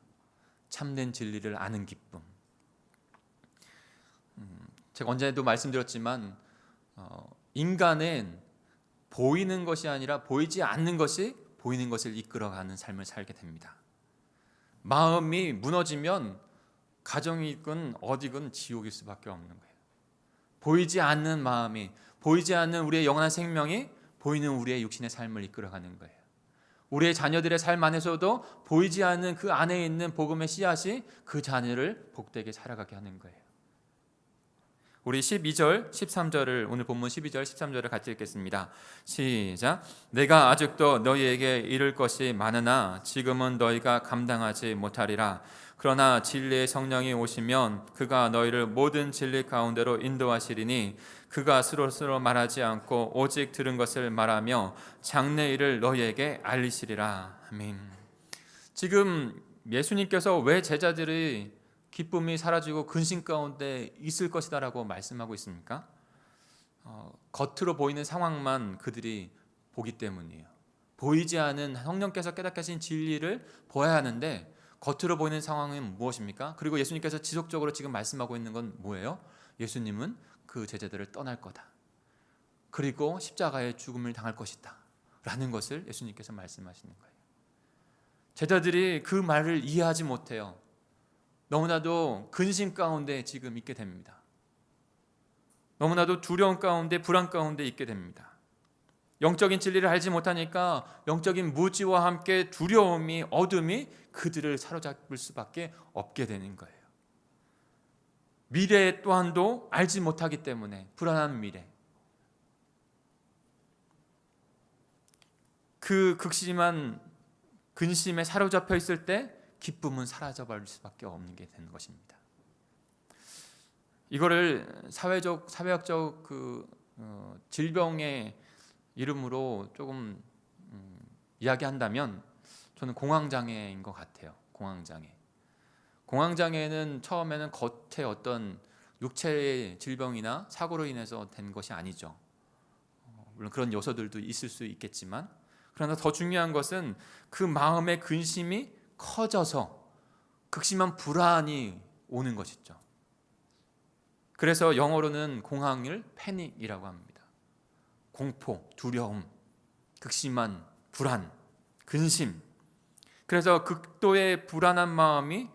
참된 진리를 아는 기쁨. 제가 언제도 말씀드렸지만 인간은 보이는 것이 아니라 보이지 않는 것이 보이는 것을 이끌어가는 삶을 살게 됩니다. 마음이 무너지면 가정이건 어디건 지옥일 수밖에 없는 거예요. 보이지 않는 마음이, 보이지 않는 우리의 영원한 생명이 보이는 우리의 육신의 삶을 이끌어가는 거예요. 우리의 자녀들의 삶 안에서도 보이지 않는 그 안에 있는 복음의 씨앗이 그 자녀를 복되게 살아가게 하는 거예요. 우리 12절, 13절을 오늘 본문 12절, 13절을 같이 읽겠습니다. 시작. 내가 아직도 너희에게 이를 것이 많으나 지금은 너희가 감당하지 못하리라. 그러나 진리의 성령이 오시면 그가 너희를 모든 진리 가운데로 인도하시리니 그가 스스로 말하지 않고 오직 들은 것을 말하며 장래 일을 너희에게 알리시리라. 아멘. 지금 예수님께서 왜 제자들이 기쁨이 사라지고 근심 가운데 있을 것이다 라고 말씀하고 있습니까? 겉으로 보이는 상황만 그들이 보기 때문이에요. 보이지 않은 성령께서 깨닫게 하신 진리를 보아야 하는데 겉으로 보이는 상황은 무엇입니까? 그리고 예수님께서 지속적으로 지금 말씀하고 있는 건 뭐예요? 예수님은 그 제자들을 떠날 거다. 그리고 십자가의 죽음을 당할 것이다 라는 것을 예수님께서 말씀하시는 거예요. 제자들이 그 말을 이해하지 못해요. 너무나도 근심 가운데 지금 있게 됩니다. 너무나도 두려움 가운데, 불안 가운데 있게 됩니다. 영적인 진리를 알지 못하니까 영적인 무지와 함께 두려움이, 어둠이 그들을 사로잡을 수밖에 없게 되는 거예요. 미래 또한도 알지 못하기 때문에 불안한 미래. 그 극심한 근심에 사로잡혀 있을 때 기쁨은 사라져버릴 수밖에 없는 게 되는 것입니다. 이거를 사회학적 질병의 이름으로 조금 이야기한다면 저는 공황장애인 것 같아요. 공황장애는 처음에는 겉에 어떤 육체의 질병이나 사고로 인해서 된 것이 아니죠. 물론 그런 요소들도 있을 수 있겠지만, 그러나 더 중요한 것은 그 마음의 근심이 커져서 극심한 불안이 오는 것이죠. 그래서 영어로는 공황을 패닉이라고 합니다. 공포, 두려움, 극심한 불안, 근심. 그래서 극도의 불안한 마음이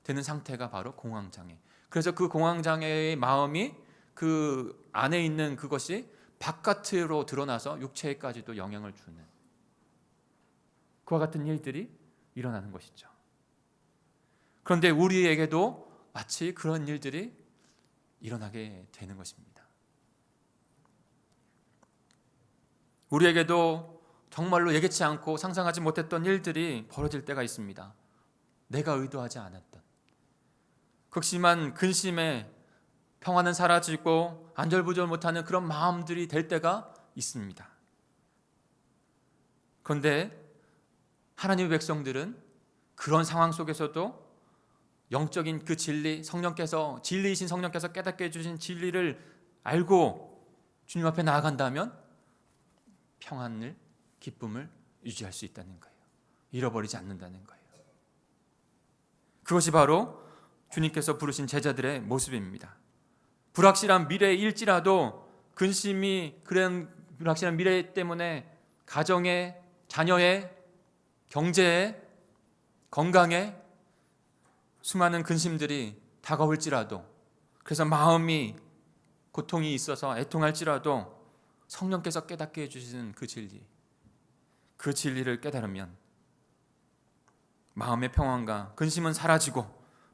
되는 상태가 바로 공황장애. 그래서 그 공황장애의 마음이 그 안에 있는 그것이 바깥으로 드러나서 육체에까지도 영향을 주는 그와 같은 일들이 일어나는 것이죠. 그런데 우리에게도 마치 그런 일들이 일어나게 되는 것입니다. 우리에게도 정말로 예기치 않고 상상하지 못했던 일들이 벌어질 때가 있습니다. 내가 의도하지 않았던 극심한 근심에 평화는 사라지고 안절부절 못하는 그런 마음들이 될 때가 있습니다. 그런데 하나님의 백성들은 그런 상황 속에서도 영적인 그 진리, 성령께서 진리이신 성령께서 깨닫게 해주신 진리를 알고 주님 앞에 나아간다면 평안을, 기쁨을 유지할 수 있다는 거예요. 잃어버리지 않는다는 거예요. 그것이 바로 주님께서 부르신 제자들의 모습입니다. 불확실한 미래일지라도 근심이, 그런 불확실한 미래 때문에 가정에, 자녀의, 경제에, 건강에 수많은 근심들이 다가올지라도, 그래서 마음이 고통이 있어서 애통할지라도 성령께서 깨닫게 해주시는 그 진리, 그 진리를 깨달으면 마음의 평안과 근심은 사라지고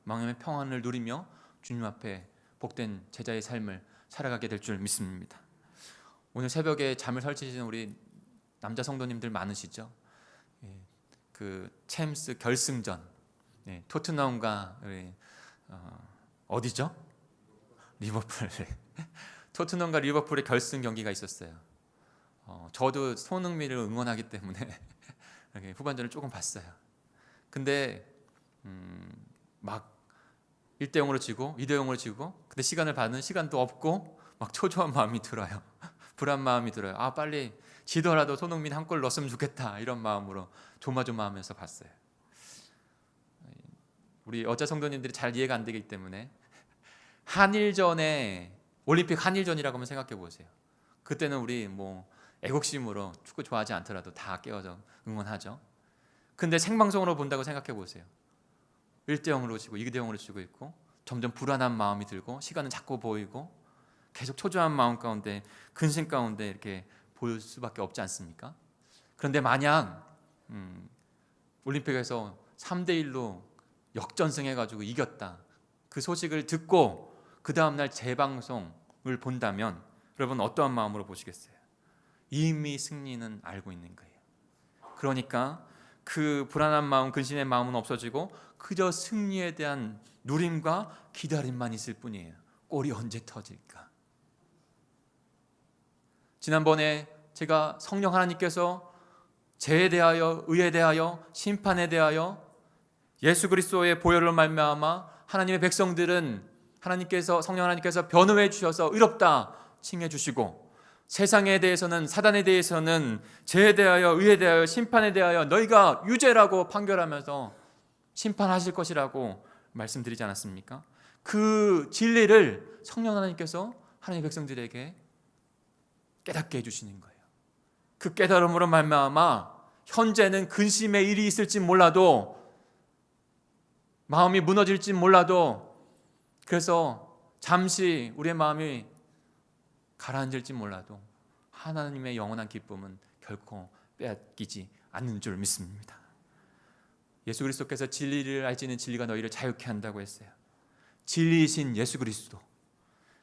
마음의 평안을 누리며 주님 앞에 복된 제자의 삶을 살아가게 될 줄 믿습니다. 오늘 새벽에 잠을 설치시는 우리 남자 성도님들 많으시죠? 그 챔스 결승전, 토트넘과 어디죠? 리버풀. 토트넘과 리버풀의 결승 경기가 있었어요. 저도 손흥민을 응원하기 때문에 후반전을 조금 봤어요. 근데 막 1대0으로 지고 2대0으로 지고, 근데 시간을 받는 시간도 없고 막 초조한 마음이 들어요. 불안 마음이 들어요. 아, 빨리 지더라도 손흥민 한 골 넣었으면 좋겠다, 이런 마음으로 조마조마하면서 봤어요. 우리 여자 성도님들이 잘 이해가 안 되기 때문에 한일전에, 올림픽 한일전이라고 한번 생각해 보세요. 그때는 우리 뭐 애국심으로 축구 좋아하지 않더라도 다 깨어서 응원하죠. 근데 생방송으로 본다고 생각해 보세요. 1대0으로 지고 2대0으로 지고 있고 점점 불안한 마음이 들고 시간은 자꾸 보이고 계속 초조한 마음 가운데, 근심 가운데 이렇게 볼 수밖에 없지 않습니까? 그런데 만약 올림픽에서 3대1로 역전승해가지고 이겼다, 그 소식을 듣고 그 다음날 재방송을 본다면 여러분 어떠한 마음으로 보시겠어요? 이미 승리는 알고 있는 거예요. 그러니까 그 불안한 마음, 근심의 마음은 없어지고 그저 승리에 대한 누림과 기다림만 있을 뿐이에요. 골이 언제 터질까? 지난번에 제가 성령 하나님께서 죄에 대하여, 의에 대하여, 심판에 대하여 예수 그리스도의 보혈로 말미암아 하나님의 백성들은 하나님께서, 성령 하나님께서 변호해 주셔서 의롭다 칭해 주시고, 세상에 대해서는, 사단에 대해서는 죄에 대하여, 의에 대하여, 심판에 대하여 너희가 유죄라고 판결하면서 심판하실 것이라고 말씀드리지 않았습니까? 그 진리를 성령 하나님께서 하나님의 백성들에게 깨닫게 해주시는 거예요. 그 깨달음으로 말미암아 현재는 근심의 일이 있을지 몰라도, 마음이 무너질지 몰라도, 그래서 잠시 우리의 마음이 가라앉을지 몰라도 하나님의 영원한 기쁨은 결코 빼앗기지 않는 줄 믿습니다. 예수 그리스도께서 진리를 알지는 진리가 너희를 자유케 한다고 했어요. 진리이신 예수 그리스도,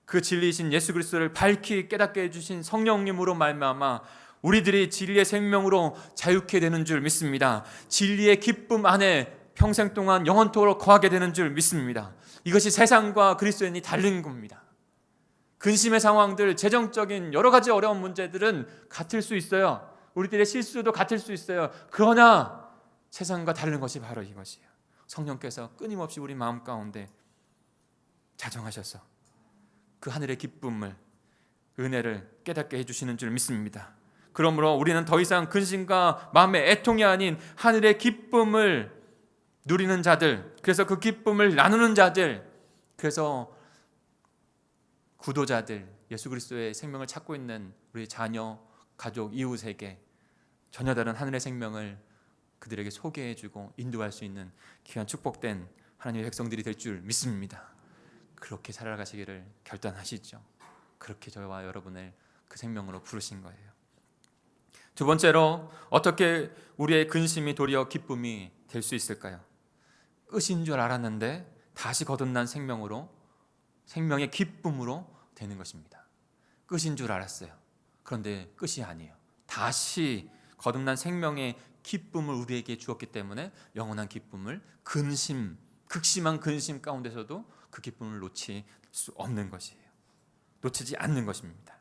그 진리이신 예수 그리스도를 밝히 깨닫게 해주신 성령님으로 말미암아 우리들이 진리의 생명으로 자유케 되는 줄 믿습니다. 진리의 기쁨 안에 평생 동안 영원토록 거하게 되는 줄 믿습니다. 이것이 세상과 그리스도인이 다른 겁니다. 근심의 상황들, 재정적인 여러 가지 어려운 문제들은 같을 수 있어요. 우리들의 실수도 같을 수 있어요. 그러나 세상과 다른 것이 바로 이것이에요. 성령께서 끊임없이 우리 마음 가운데 자정하셔서 그 하늘의 기쁨을, 은혜를 깨닫게 해주시는 줄 믿습니다. 그러므로 우리는 더 이상 근심과 마음의 애통이 아닌 하늘의 기쁨을 누리는 자들, 그래서 그 기쁨을 나누는 자들, 그래서 구도자들, 예수 그리스도의 생명을 찾고 있는 우리 자녀, 가족, 이웃에게 전혀 다른 하늘의 생명을 그들에게 소개해주고 인도할 수 있는 귀한 축복된 하나님의 백성들이 될 줄 믿습니다. 그렇게 살아가시기를 결단하시죠. 그렇게 저와 여러분을 그 생명으로 부르신 거예요. 두 번째로, 어떻게 우리의 근심이 도리어 기쁨이 될 수 있을까요? 끝인 줄 알았는데 다시 거듭난 생명으로, 생명의 기쁨으로 되는 것입니다. 끝인 줄 알았어요. 그런데 끝이 아니에요. 다시 거듭난 생명의 기쁨을 우리에게 주었기 때문에 영원한 기쁨을, 근심, 극심한 근심 가운데서도 그 기쁨을 놓칠 수 없는 것이에요. 놓치지 않는 것입니다.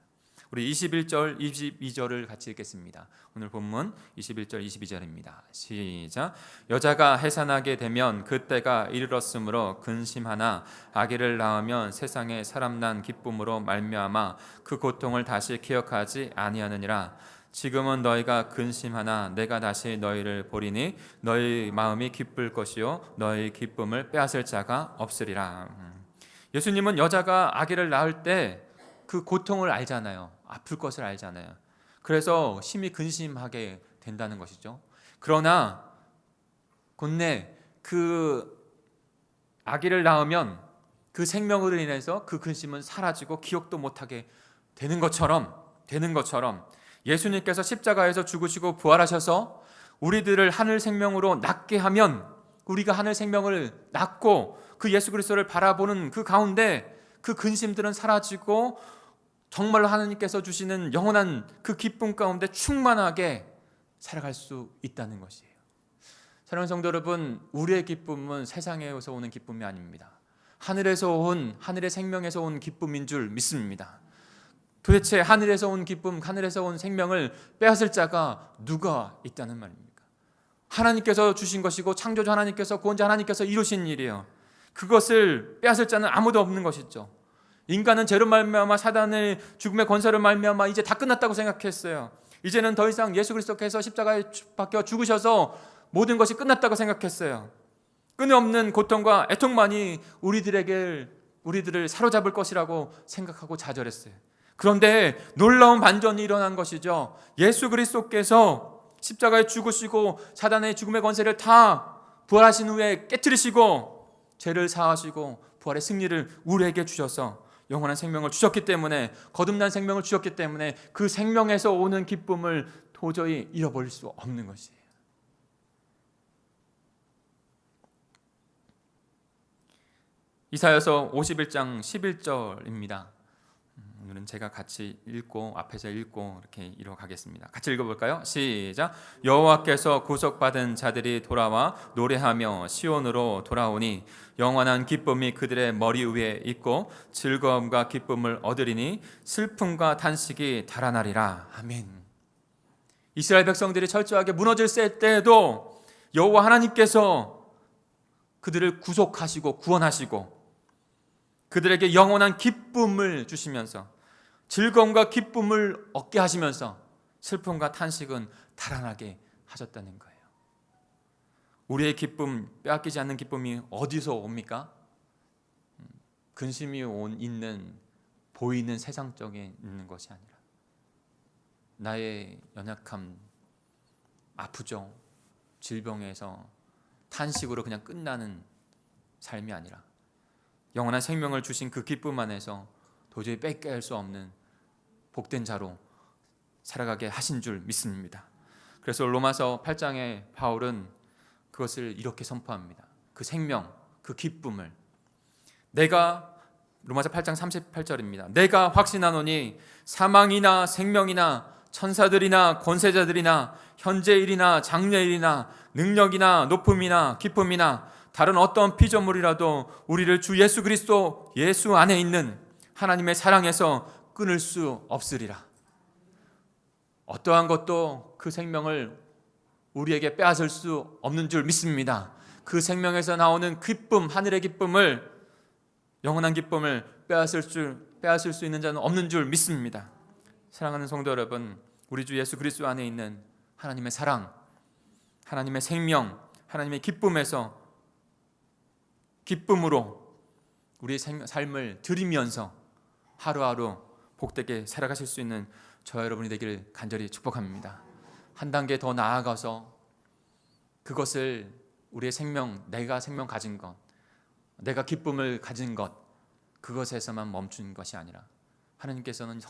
우리 21절, 22절을 같이 읽겠습니다. 오늘 본문 21절, 22절입니다. 시작. 여자가 해산하게 되면 그때가 이르렀으므로 근심하나 아기를 낳으면 세상에 사람 난 기쁨으로 말미암아 그 고통을 다시 기억하지 아니하느니라. 지금은 너희가 근심하나 내가 다시 너희를 보리니 너희 마음이 기쁠 것이요 너희 기쁨을 빼앗을 자가 없으리라. 예수님은 여자가 아기를 낳을 때 그 고통을 알잖아요. 아플 것을 알잖아요. 그래서 심히 근심하게 된다는 것이죠. 그러나 곧내 그 아기를 낳으면 그 생명으로 인해서 그 근심은 사라지고 기억도 못하게 되는 것처럼 예수님께서 십자가에서 죽으시고 부활하셔서 우리들을 하늘 생명으로 낳게 하면 우리가 하늘 생명을 낳고 그 예수 그리스도를 바라보는 그 가운데 그 근심들은 사라지고 정말로 하나님께서 주시는 영원한 그 기쁨 가운데 충만하게 살아갈 수 있다는 것이에요. 사랑하는 성도 여러분, 우리의 기쁨은 세상에서 오는 기쁨이 아닙니다. 하늘에서 온, 하늘의 생명에서 온 기쁨인 줄 믿습니다. 도대체 하늘에서 온 기쁨, 하늘에서 온 생명을 빼앗을 자가 누가 있다는 말입니까? 하나님께서 주신 것이고 창조주 하나님께서, 구원자 하나님께서 이루신 일이에요. 그것을 빼앗을 자는 아무도 없는 것이죠. 인간은 죄로 말미암아 사단의 죽음의 권세로 말미암아 이제 다 끝났다고 생각했어요. 이제는 더 이상 예수 그리스도께서 십자가에 박혀 죽으셔서 모든 것이 끝났다고 생각했어요. 끊임없는 고통과 애통만이 우리들을 사로잡을 것이라고 생각하고 좌절했어요. 그런데 놀라운 반전이 일어난 것이죠. 예수 그리스도께서 십자가에 죽으시고 사단의 죽음의 권세를 다 부활하신 후에 깨트리시고 죄를 사하시고 부활의 승리를 우리에게 주셔서 영원한 생명을 주셨기 때문에, 거듭난 생명을 주셨기 때문에 그 생명에서 오는 기쁨을 도저히 잃어버릴 수 없는 것이에요. 이사야서 51장 11절입니다. 오늘은 제가 같이 읽고 앞에서 읽고 이렇게 이뤄가겠습니다. 같이 읽어볼까요? 시작. 여호와께서 구속받은 자들이 돌아와 노래하며 시온으로 돌아오니 영원한 기쁨이 그들의 머리 위에 있고 즐거움과 기쁨을 얻으리니 슬픔과 탄식이 달아나리라. 아멘. 이스라엘 백성들이 철저하게 무너질 때에도 여호와 하나님께서 그들을 구속하시고 구원하시고 그들에게 영원한 기쁨을 주시면서 즐거움과 기쁨을 얻게 하시면서 슬픔과 탄식은 달아나게 하셨다는 거예요. 우리의 기쁨, 빼앗기지 않는 기쁨이 어디서 옵니까? 근심이 있는 보이는 세상적에 있는 것이 아니라 나의 연약함, 아프죠, 질병에서 탄식으로 그냥 끝나는 삶이 아니라 영원한 생명을 주신 그 기쁨 안에서 도저히 뺏겨야 할 수 없는 복된 자로 살아가게 하신 줄 믿습니다. 그래서 로마서 8장에 바울은 그것을 이렇게 선포합니다. 그 생명, 그 기쁨을 로마서 8장 38절입니다. 내가 확신하노니 사망이나 생명이나 천사들이나 권세자들이나 현재일이나 장래일이나 능력이나 높음이나 기쁨이나 다른 어떤 피조물이라도 우리를 주 예수 그리스도 예수 안에 있는 하나님의 사랑에서 끊을 수 없으리라. 어떠한 것도 그 생명을 우리에게 빼앗을 수 없는 줄 믿습니다. 그 생명에서 나오는 기쁨, 하늘의 기쁨을, 영원한 기쁨을 빼앗을 수 있는 자는 없는 줄 믿습니다. 사랑하는 성도 여러분, 우리 주 예수 그리스도 안에 있는 하나님의 사랑, 하나님의 생명, 하나님의 기쁨에서 기쁨으로 우리의 삶을 드리면서 하루하루 복되게 살아가실 수 있는 저와 여러분이 되기를 간절히 축복합니다. 한 단계 더 나아가서 그것을 우리의 생명, 내가 생명 가진 것, 내가 기쁨을 가진 것, 그것에서만 멈춘 것이 아니라 하나님께서는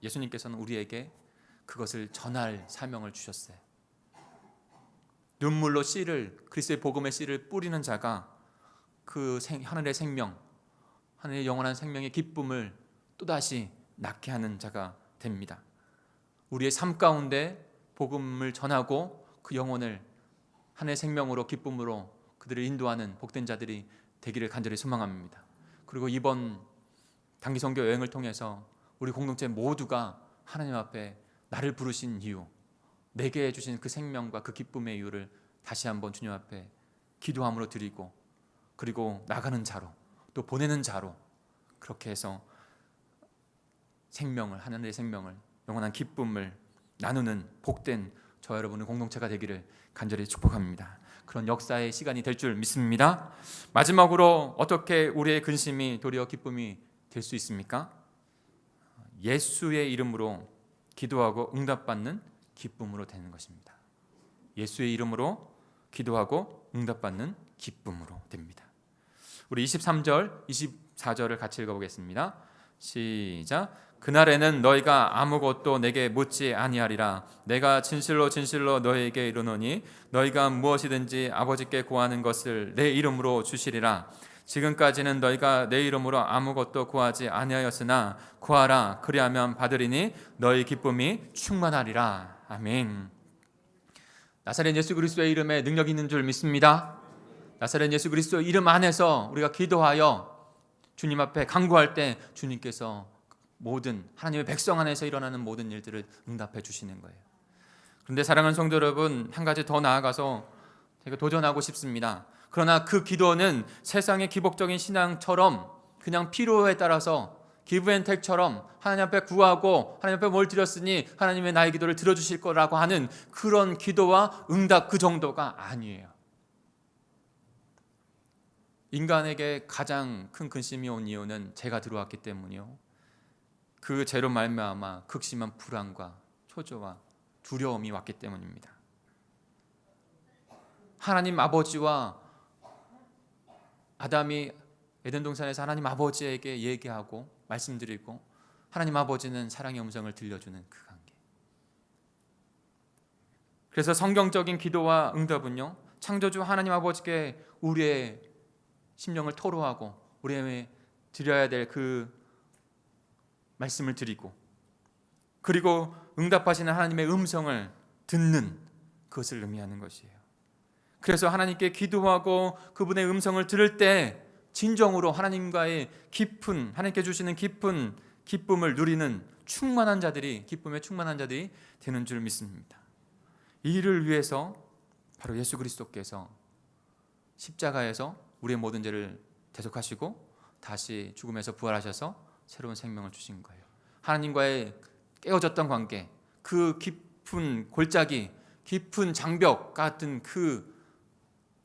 예수님께서는 우리에게 그것을 전할 사명을 주셨어요. 눈물로 씨를, 그리스도의 복음의 씨를 뿌리는 자가 그 하늘의 생명, 하늘의 영원한 생명의 기쁨을 또다시 낳게 하는 자가 됩니다. 우리의 삶 가운데 복음을 전하고 그 영혼을 하늘의 생명으로 기쁨으로 그들을 인도하는 복된 자들이 되기를 간절히 소망합니다. 그리고 이번 단기 선교 여행을 통해서 우리 공동체 모두가 하나님 앞에 나를 부르신 이유, 내게 주신 그 생명과 그 기쁨의 이유를 다시 한번 주님 앞에 기도함으로 드리고, 그리고 나가는 자로, 또 보내는 자로, 그렇게 해서 생명을, 하늘의 생명을, 영원한 기쁨을 나누는 복된 저와 여러분의 공동체가 되기를 간절히 축복합니다. 그런 역사의 시간이 될 줄 믿습니다. 마지막으로 어떻게 우리의 근심이 도리어 기쁨이 될 수 있습니까? 예수의 이름으로 기도하고 응답받는 기쁨으로 되는 것입니다. 예수의 이름으로 기도하고 응답받는 기쁨으로 됩니다. 우리 23절, 24절을 같이 읽어보겠습니다. 시작. 그날에는 너희가 아무것도 내게 묻지 아니하리라. 내가 진실로 진실로 너희에게 이르노니 너희가 무엇이든지 아버지께 구하는 것을 내 이름으로 주시리라. 지금까지는 너희가 내 이름으로 아무것도 구하지 아니하였으나 구하라, 그리하면 받으리니 너희 기쁨이 충만하리라. 아멘. 나사렛 예수 그리스도의 이름에 능력이 있는 줄 믿습니다. 나사렛 예수 그리스도 이름 안에서 우리가 기도하여 주님 앞에 간구할 때 주님께서 모든 하나님의 백성 안에서 일어나는 모든 일들을 응답해 주시는 거예요. 그런데 사랑하는 성도 여러분, 한 가지 더 나아가서 제가 도전하고 싶습니다. 그러나 그 기도는 세상의 기복적인 신앙처럼 그냥 필요에 따라서 기브앤택처럼 하나님 앞에 구하고 하나님 앞에 뭘 드렸으니 하나님의 나의 기도를 들어주실 거라고 하는 그런 기도와 응답, 그 정도가 아니에요. 인간에게 가장 큰 근심이 온 이유는 죄가 들어왔기 때문이요, 그 죄로 말미암아 극심한 불안과 초조와 두려움이 왔기 때문입니다. 하나님 아버지와 아담이 에덴 동산에서 하나님 아버지에게 얘기하고 말씀드리고, 하나님 아버지는 사랑의 음성을 들려주는 그 관계. 그래서 성경적인 기도와 응답은요, 창조주 하나님 아버지께 우리의 심령을 토로하고 우리의 드려야 될 그 말씀을 드리고, 그리고 응답하시는 하나님의 음성을 듣는 그것을 의미하는 것이에요. 그래서 하나님께 기도하고 그분의 음성을 들을 때 진정으로 하나님과의 깊은, 하나님께 주시는 깊은 기쁨을 누리는 충만한 자들이, 기쁨에 충만한 자들이 되는 줄 믿습니다. 이 일을 위해서 바로 예수 그리스도께서 십자가에서 우리의 모든 죄를 대속하시고 다시 죽음에서 부활하셔서 새로운 생명을 주신 거예요. 하나님과의 깨어졌던 관계, 그 깊은 골짜기, 깊은 장벽 같은 그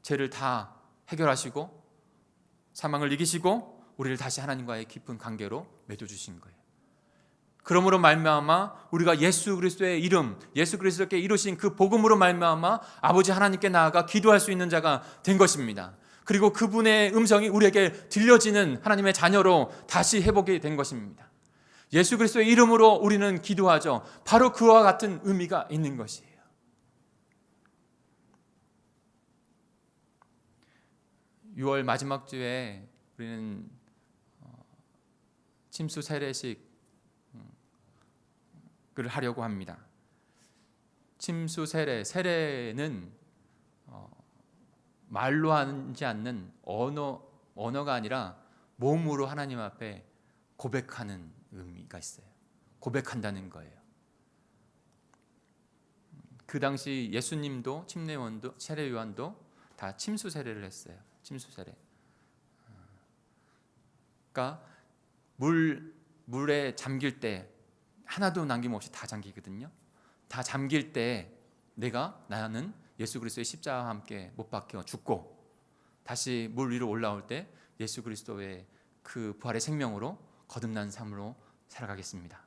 죄를 다 해결하시고 사망을 이기시고 우리를 다시 하나님과의 깊은 관계로 맺어주신 거예요. 그러므로 말미암아 우리가 예수 그리스도의 이름, 예수 그리스도께 이루신 그 복음으로 말미암아 아버지 하나님께 나아가 기도할 수 있는 자가 된 것입니다. 그리고 그분의 음성이 우리에게 들려지는 하나님의 자녀로 다시 회복이 된 것입니다. 예수 그리스도의 이름으로 우리는 기도하죠. 바로 그와 같은 의미가 있는 것이에요. (6월) 마지막 주에 우리는 침수 세례식을 하려고 합니다. 침수 세례는 말로 하지 않는 언어가 아니라 몸으로 하나님 앞에 고백하는 의미가 있어요. 고백한다는 거예요. 그 당시 예수님도 침례요한도 세례요한도 다 침수 세례를 했어요. 침수 세례. 그러니까 물에 잠길 때 하나도 남김없이 다 잠기거든요. 다 잠길 때 나는 예수 그리스도의 십자가와 함께 못 박혀 죽고 다시 물 위로 올라올 때 예수 그리스도의 그 부활의 생명으로 거듭난 삶으로 살아가겠습니다.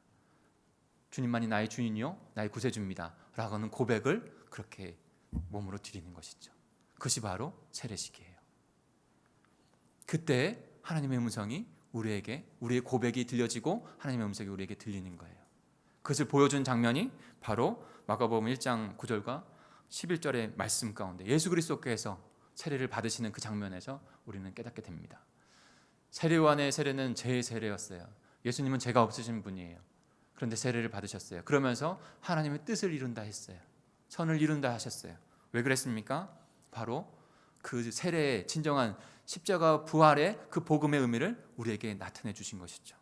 주님만이 나의 주인이요 나의 구세주입니다 라고 하는 고백을 그렇게 몸으로 드리는 것이죠. 그것이 바로 세례식이에요. 그때 하나님의 음성이 우리의 고백이 들려지고 하나님의 음성이 우리에게 들리는 거예요. 그것을 보여준 장면이 바로 마가복음 1장 9절과 11절의 말씀 가운데 예수 그리스도께서 세례를 받으시는 그 장면에서 우리는 깨닫게 됩니다. 세례요한의 세례는 죄의 세례였어요. 예수님은 죄가 없으신 분이에요. 그런데 세례를 받으셨어요. 그러면서 하나님의 뜻을 이룬다 했어요. 선을 이룬다 하셨어요. 왜 그랬습니까? 바로 그 세례의 진정한 십자가 부활의 그 복음의 의미를 우리에게 나타내 주신 것이죠.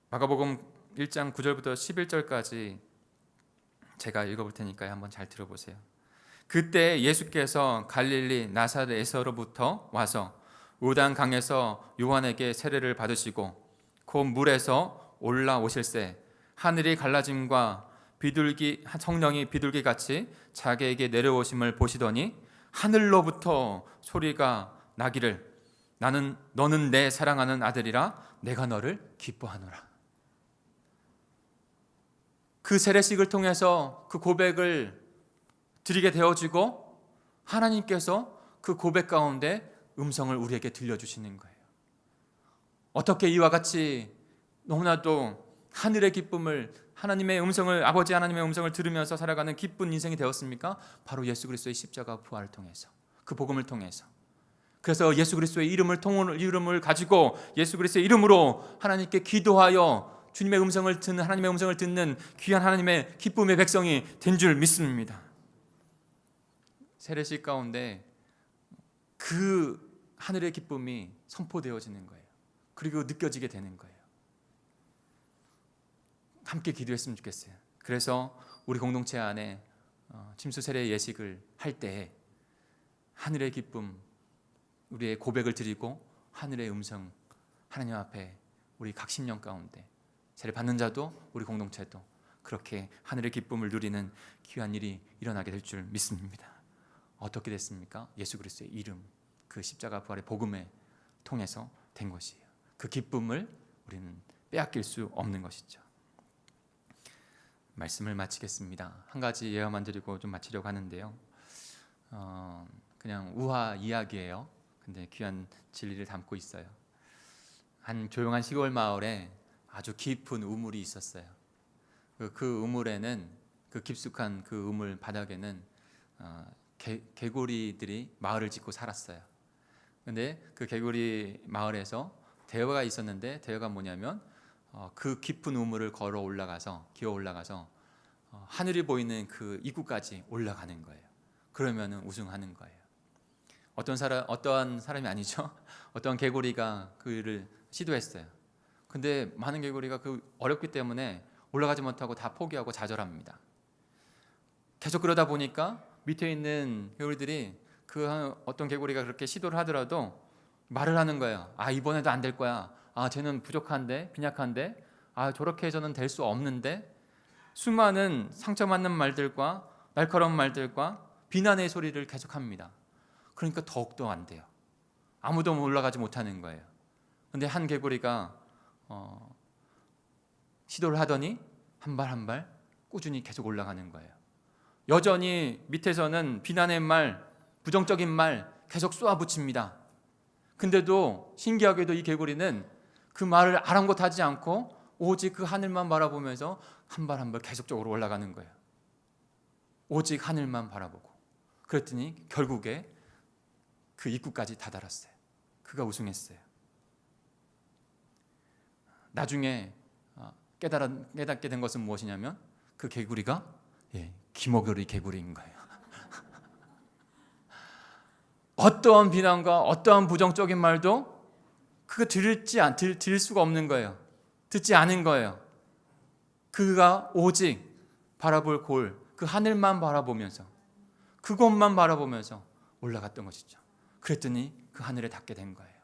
마가복음
1장 9절부터 11절까지 제가 읽어볼 테니까요. 한번 잘 들어보세요. 그때 예수께서 갈릴리 나사렛에서로부터 와서 요단 강에서 요한에게 세례를 받으시고 곧 물에서 올라오실새 하늘이 갈라짐과 비둘기 성령이 비둘기 같이 자기에게 내려오심을 보시더니 하늘로부터 소리가 나기를 너는 내 사랑하는 아들이라 내가 너를 기뻐하노라. 그 세례식을 통해서 그 고백을 드리게 되어지고 하나님께서 그 고백 가운데 음성을 우리에게 들려주시는 거예요. 어떻게 이와 같이 너무나도 하늘의 기쁨을 하나님의 음성을 아버지 하나님의 음성을 들으면서 살아가는 기쁜 인생이 되었습니까? 바로 예수 그리스도의 십자가 부활을 통해서 그 복음을 통해서. 그래서 예수 그리스도의 이름을 가지고 예수 그리스도의 이름으로 하나님께 기도하여 주님의 음성을 듣는 하나님의 음성을 듣는 귀한 하나님의 기쁨의 백성이 된 줄 믿습니다. 세례식 가운데 그 하늘의 기쁨이 선포되어지는 거예요. 그리고 느껴지게 되는 거예요. 함께 기도했으면 좋겠어요. 그래서 우리 공동체 안에 침수 세례 예식을 할 때 하늘의 기쁨, 우리의 고백을 드리고 하늘의 음성, 하나님 앞에 우리 각 심령 가운데 세례 받는 자도 우리 공동체도 그렇게 하늘의 기쁨을 누리는 귀한 일이 일어나게 될 줄 믿습니다. 어떻게 됐습니까? 예수 그리스도의 이름, 그 십자가 부활의 복음에 통해서 된 것이에요. 그 기쁨을 우리는 빼앗길 수 없는 것이죠. 말씀을 마치겠습니다. 한 가지 예화만 드리고 좀 마치려고 하는데요. 그냥 우화 이야기예요. 근데 귀한 진리를 담고 있어요. 한 조용한 시골 마을에 아주 깊은 우물이 있었어요. 그 우물에는 그 깊숙한 그 우물 바닥에는 개구리들이 마을을 짓고 살았어요. 근데 그 개구리 마을에서 대화가 있었는데 대화가 뭐냐면 그 깊은 우물을 기어 올라가서 하늘이 보이는 그 입구까지 올라가는 거예요. 그러면은 우승하는 거예요. 어떠한 사람이 아니죠. 어떤 개구리가 그 일을 시도했어요. 근데 많은 개구리가 어렵기 때문에 올라가지 못하고 다 포기하고 좌절합니다. 계속 그러다 보니까 밑에 있는 개구리들이 어떤 개구리가 그렇게 시도를 하더라도 말을 하는 거예요. 이번에도 안 될 거야. 쟤는 부족한데, 빈약한데, 저렇게 해서는 될 수 없는데. 수많은 상처받는 말들과 날카로운 말들과 비난의 소리를 계속합니다. 그러니까 더욱더 안 돼요. 아무도 올라가지 못하는 거예요. 근데 한 개구리가 시도를 하더니 한 발 한 발 꾸준히 계속 올라가는 거예요. 여전히 밑에서는 비난의 말, 부정적인 말 계속 쏘아붙입니다. 근데도 신기하게도 이 개구리는 그 말을 아랑곳하지 않고 오직 그 하늘만 바라보면서 한 발 한 발 계속적으로 올라가는 거예요. 오직 하늘만 바라보고. 그랬더니 결국에 그 입구까지 다다랐어요. 그가 우승했어요. 나중에 깨닫게 된 것은 무엇이냐면 그 개구리가 기머거리 개구리인 거예요. 어떠한 비난과 어떠한 부정적인 말도 그가 들을 수가 없는 거예요. 듣지 않은 거예요. 그가 오직 바라볼 그 하늘만 바라보면서 그것만 바라보면서 올라갔던 것이죠. 그랬더니 그 하늘에 닿게 된 거예요.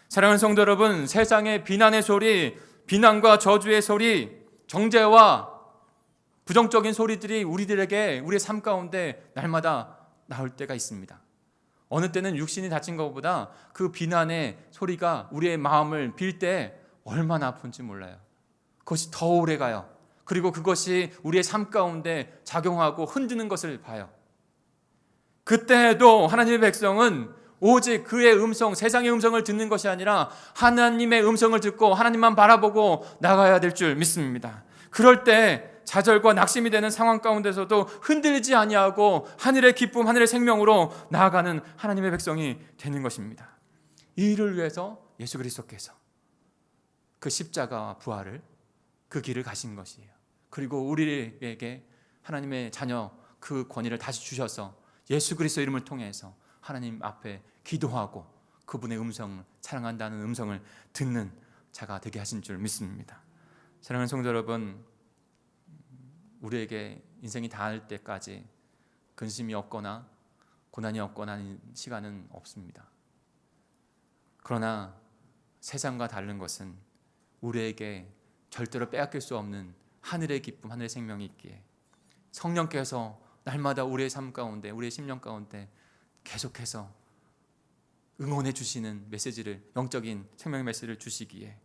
사랑하는 성도 여러분, 세상의 비난의 소리, 비난과 저주의 소리, 정죄와 부정적인 소리들이 우리의 삶 가운데 날마다 나올 때가 있습니다. 어느 때는 육신이 다친 것보다 그 비난의 소리가 우리의 마음을 빌 때 얼마나 아픈지 몰라요. 그것이 더 오래 가요. 그리고 그것이 우리의 삶 가운데 작용하고 흔드는 것을 봐요. 그때에도 하나님의 백성은 오직 그의 음성, 세상의 음성을 듣는 것이 아니라 하나님의 음성을 듣고 하나님만 바라보고 나가야 될 줄 믿습니다. 그럴 때 좌절과 낙심이 되는 상황 가운데서도 흔들리지 아니하고 하늘의 기쁨, 하늘의 생명으로 나아가는 하나님의 백성이 되는 것입니다. 이 일을 위해서 예수 그리스도께서 그 십자가와 부활을 그 길을 가신 것이에요. 그리고 우리에게 하나님의 자녀 그 권위를 다시 주셔서 예수 그리스도 이름을 통해서 하나님 앞에 기도하고 그분의 음성을 사랑한다는 음성을 듣는 자가 되게 하신 줄 믿습니다. 사랑하는 성도 여러분, 우리에게 인생이 닿을 때까지 근심이 없거나 고난이 없거나 하는 시간은 없습니다. 그러나 세상과 다른 것은 우리에게 절대로 빼앗길 수 없는 하늘의 기쁨, 하늘의 생명이 있기에 성령께서 날마다 우리의 삶 가운데, 우리의 심령 가운데 계속해서 응원해 주시는 메시지를, 영적인 생명의 메시지를 주시기에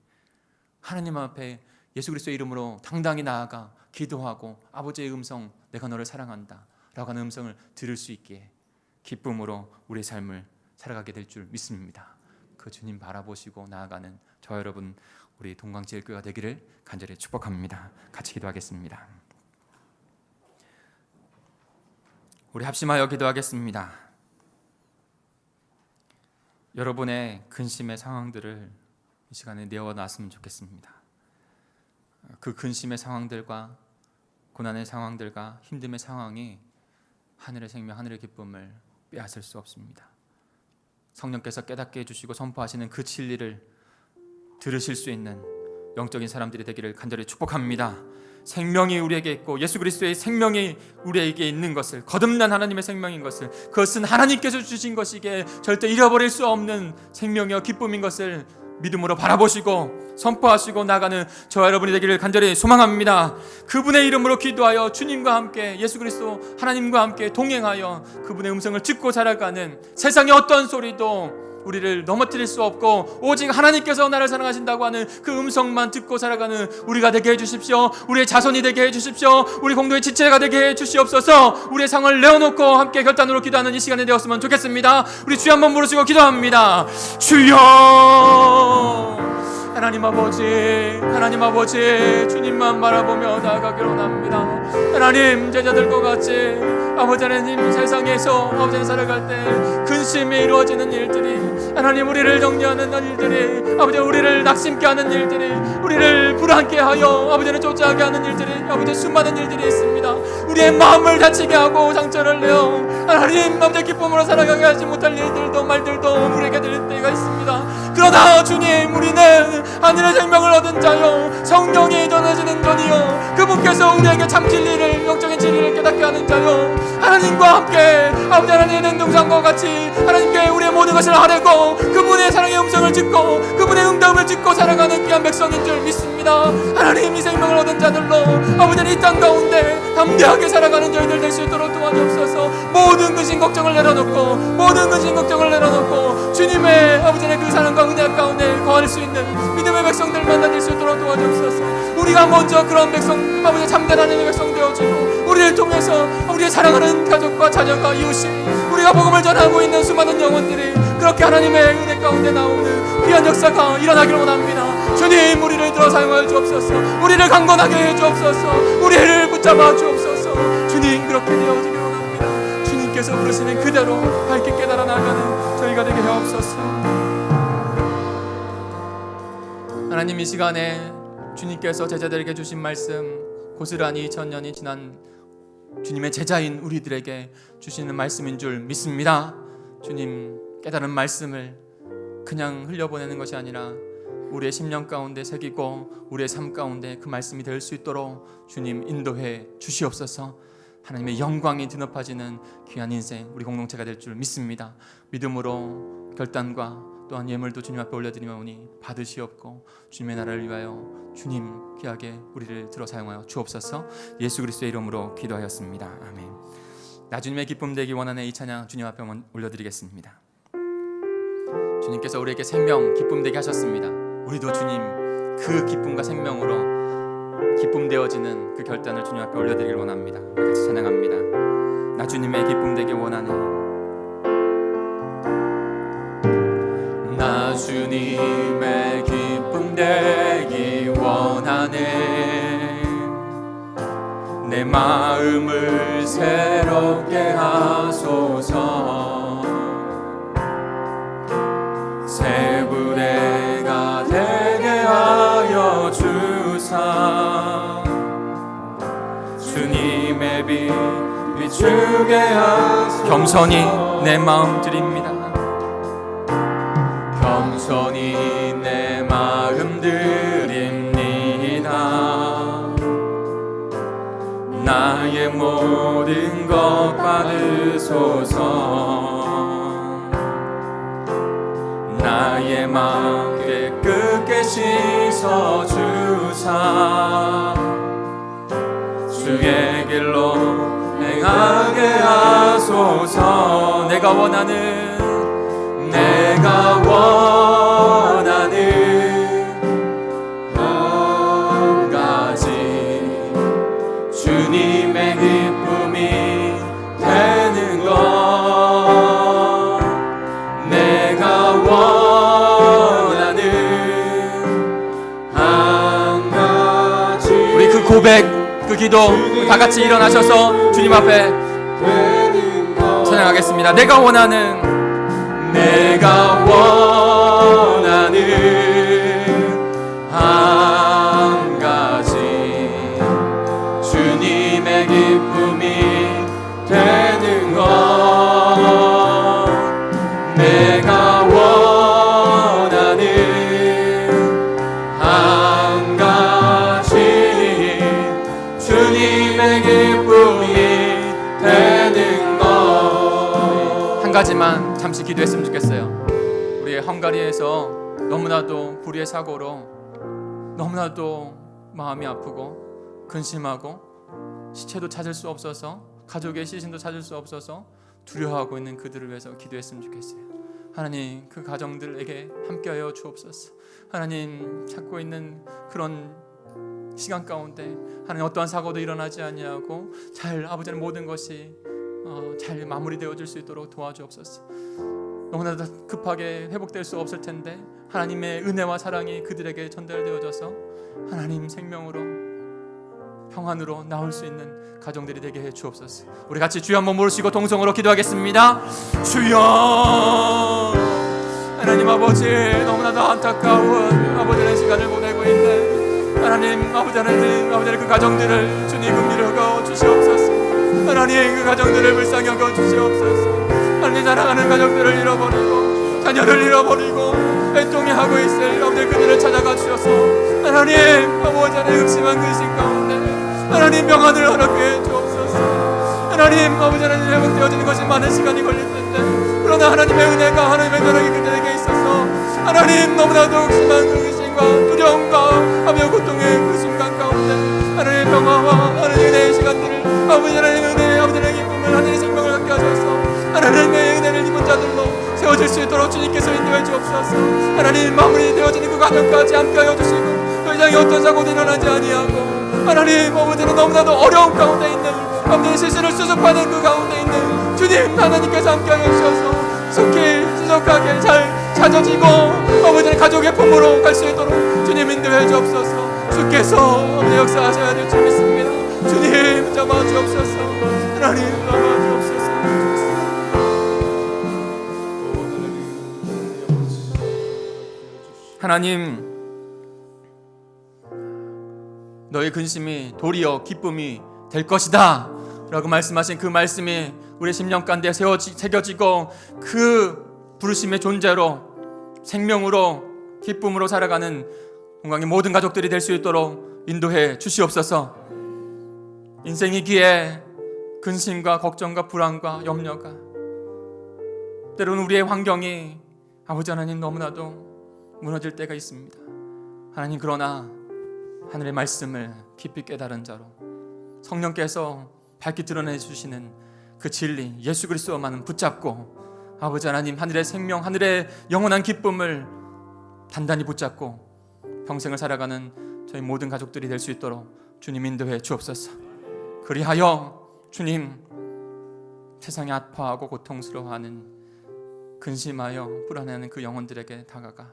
하나님 앞에 예수 그리스도의 이름으로 당당히 나아가 기도하고 아버지의 음성, 내가 너를 사랑한다 라고 하는 음성을 들을 수 있기에 기쁨으로 우리의 삶을 살아가게 될 줄 믿습니다. 그 주님 바라보시고 나아가는 저 여러분, 우리 동광제일교회가 되기를 간절히 축복합니다. 같이 기도하겠습니다. 우리 합심하여 기도하겠습니다. 여러분의 근심의 상황들을 이 시간에 내어놨으면 좋겠습니다. 그 근심의 상황들과 고난의 상황들과 힘듦의 상황이 하늘의 생명, 하늘의 기쁨을 빼앗을 수 없습니다. 성령께서 깨닫게 해주시고 선포하시는 그 진리를 들으실 수 있는 영적인 사람들이 되기를 간절히 축복합니다. 생명이 우리에게 있고 예수 그리스도의 생명이 우리에게 있는 것을, 거듭난 하나님의 생명인 것을, 그것은 하나님께서 주신 것이기에 절대 잃어버릴 수 없는 생명이요 기쁨인 것을 믿음으로 바라보시고 선포하시고 나가는 저와 여러분이 되기를 간절히 소망합니다. 그분의 이름으로 기도하여 주님과 함께, 예수 그리스도 하나님과 함께 동행하여 그분의 음성을 듣고 살아가는, 세상의 어떤 소리도 우리를 넘어뜨릴 수 없고 오직 하나님께서 나를 사랑하신다고 하는 그 음성만 듣고 살아가는 우리가 되게 해주십시오. 우리의 자손이 되게 해주십시오. 우리 공동의 지체가 되게 해주시옵소서. 우리의 상을 내어놓고 함께 결단으로 기도하는 이 시간이 되었으면 좋겠습니다. 우리 주여 한번 부르시고 기도합니다. 주여, 하나님 아버지, 하나님 아버지, 주님만 바라보며 나아가기로 합니다. 하나님, 제자들과 같이 아버지 하나님, 세상에서 아버지 하나님 살아갈 때 근심이 이루어지는 일들이, 하나님 우리를 정리하는 일들이, 아버지 우리를 낙심케 하는 일들이, 우리를 불안케 하여 아버지를 쫓아가게 하는 일들이, 아버지 수많은 일들이 있습니다. 우리의 마음을 다치게 하고 상처를 내어 하나님 아버지 기쁨으로 살아가게 하지 못할 일들도 말들도 우리에게 들릴 때가 있습니다. 그러나 주님, 우리는 하늘의 생명을 얻은 자요 성령이 전해지는 전이요 그분께서 우리에게 참 진리를, 영적인 진리를 깨닫게 하는 자요 하나님과 함께 아버지 하나님의 능동산과 같이 하나님께 우리의 모든 것을 아뢰고 그분의 사랑의 음성을 듣고 그분의 응답을 듣고 살아가는 귀한 백성인 줄 믿습니다. 하나님, 이 생명을 얻은 자들로 아버지 이 땅 가운데 담대하게 살아가는 저희들 될 수 있도록 도와주옵소서. 모든 근심 걱정을 내려놓고, 모든 근심 걱정을 내려놓고 주님의 아버지의 그 사랑과 은혜 가운데 거할 수 있는 믿음의 백성들 만나질 수 있도록 도와주옵소서. 우리가 먼저 그런 백성, 아버지 참된 하나님의 백성 되어주고 우리를 통해서 우리의 사랑하는 가족과 자녀가, 이웃이, 우리가 복음을 전하고 있는 수많은 영혼들이 그렇게 하나님의 은혜 가운데 나오는 귀한 역사가 일어나기를 원합니다. 주님, 우리를 들어 사용하여 주옵소서. 우리를 강건하게 해 주옵소서. 우리를 붙잡아 주옵소서. 주님, 그렇게 되어지기를 원합니다. 주님께서 부르시는 그대로 밝게 깨달아 나가는 저희가 되게 하옵소서. 하나님, 이 시간에 주님께서 제자들에게 주신 말씀, 고스란히 2000년이 지난 주님의 제자인 우리들에게 주시는 말씀인 줄 믿습니다. 주님, 깨달은 말씀을 그냥 흘려보내는 것이 아니라 우리의 심령 가운데 새기고 우리의 삶 가운데 그 말씀이 될 수 있도록 주님 인도해 주시옵소서. 하나님의 영광이 드높아지는 귀한 인생, 우리 공동체가 될 줄 믿습니다. 믿음으로 결단과 또한 예물도 주님 앞에 올려드리오니 받으시옵고 주님의 나라를 위하여 주님 귀하게 우리를 들어 사용하여 주옵소서. 예수 그리스도의 이름으로 기도하였습니다. 아멘. 나 주님의 기쁨 되기 원하는 이 찬양 주님 앞에 올려드리겠습니다. 주님께서 우리에게 생명, 기쁨 되게 하셨습니다. 우리도 주님 그 기쁨과 생명으로 기쁨 되어지는 그 결단을 주님 앞에 올려드리길 원합니다. 같이 찬양합니다. 나 주님의 기쁨 되기 원하네. 나 주님의 기쁨 되기 원하네. 내 마음을 새롭게 하소서. 새 부대가 되게 하여 주사. 주님의 빛 비추게 하소서. 겸손히 내 마음 드립니다. 겸손히 내 마음 드립니다. 나의 모든 것 받으소서. 나의 마음 깨끗게 씻어주사 주의 길로 행하게 하소서. 내가 원하는 한 가지 주님의 기쁨이 되는 것. 내가 원하는 한 가지. 우리 그 고백, 그 기도 다 같이 일어나셔서 주님 앞에 찬양하겠습니다. 내가 원하는 한 가지 주님의 기쁨이 되는 것. 내가 원하는 한 가지 주님의 기쁨이 되는 것. 한 가지만 잠시 기도했으면 좋겠어요. 우리의 헝가리에서 너무나도 불의의 사고로 너무나도 마음이 아프고 근심하고 시체도 찾을 수 없어서 가족의 시신도 찾을 수 없어서 두려워하고 있는 그들을 위해서 기도했으면 좋겠어요. 하나님, 그 가정들에게 함께하여 주옵소서. 하나님, 찾고 있는 그런 시간 가운데 하나님 어떠한 사고도 일어나지 아니하고 잘 아버지는 모든 것이 잘 마무리되어 줄 수 있도록 도와주옵소서. 너무나도 급하게 회복될 수 없을 텐데 하나님의 은혜와 사랑이 그들에게 전달되어져서 하나님 생명으로 평안으로 나올 수 있는 가정들이 되게 해 주옵소서. 우리 같이 주여 한번 모르시고 동성으로 기도하겠습니다. 주여, 하나님 아버지, 너무나도 안타까운 아버지의 시간을 보내고 있네. 하나님 아버지는 그 가정들을 주님 긍휼히 여겨 주시옵소서. 하나님, 그 가정들을 불쌍히 여겨 주시옵소서. 하나님, 사랑하는 가족들을 잃어버리고 자녀를 잃어버리고 애통해하고 있을 아버지 그들을 찾아가 주셔서 하나님 아버지 안에 흑심한 근심 가운데 하나님 평안을 허락해 주옵소서. 하나님 아버지 하나님 회복되어지는 것이 많은 시간이 걸릴 텐데 그러나 하나님의 은혜가 하나님의 노력이 그들에게 있어서 하나님 너무나도 흑심한 근심과 두려움과 아버지 고통의 그 순간 가운데 하나님의 평화와 하나님의 은혜의 시간들을 아버지 하나님의 은혜 아버지 하나님의 기쁨을 하나님의 생명을 갖게 하셔서 하나님의 은혜를 입은 자들로 세워질 수 있도록 주님께서 인도해 주옵소서. 하나님, 마무리 되어지는 그 과정까지 함께하여 주시고 더 이상의 어떤 사고도 일어나지 아니하고 하나님 아버지는 너무나도 어려운 가운데 있는 아버지의 실신을 수습하는 그 가운데 있는 주님 하나님께서 함께하여 주셔서 속히 지속하게 잘 찾아지고 아버지는 가족의 품으로 갈 수 있도록 주님 인도해 주옵소서. 주께서 아버지 역사하셔야 될 줄 믿습니다. 주님 잡아 주옵소서. 하나님 잡아 주옵소서. 하나님, 너의 근심이 도리어 기쁨이 될 것이다 라고 말씀하신 그 말씀이 우리 심령 가운데 새겨지고 그 부르심의 존재로 생명으로 기쁨으로 살아가는 건강의 모든 가족들이 될 수 있도록 인도해 주시옵소서. 인생이기에 근심과 걱정과 불안과 염려가 때로는 우리의 환경이 아버지 하나님 너무나도 무너질 때가 있습니다. 하나님, 그러나 하늘의 말씀을 깊이 깨달은 자로 성령께서 밝히 드러내 주시는 그 진리 예수 그리스도만은 붙잡고 아버지 하나님 하늘의 생명 하늘의 영원한 기쁨을 단단히 붙잡고 평생을 살아가는 저희 모든 가족들이 될 수 있도록 주님 인도해 주옵소서. 그리하여 주님 세상에 아파하고 고통스러워하는 근심하여 불안해하는 그 영혼들에게 다가가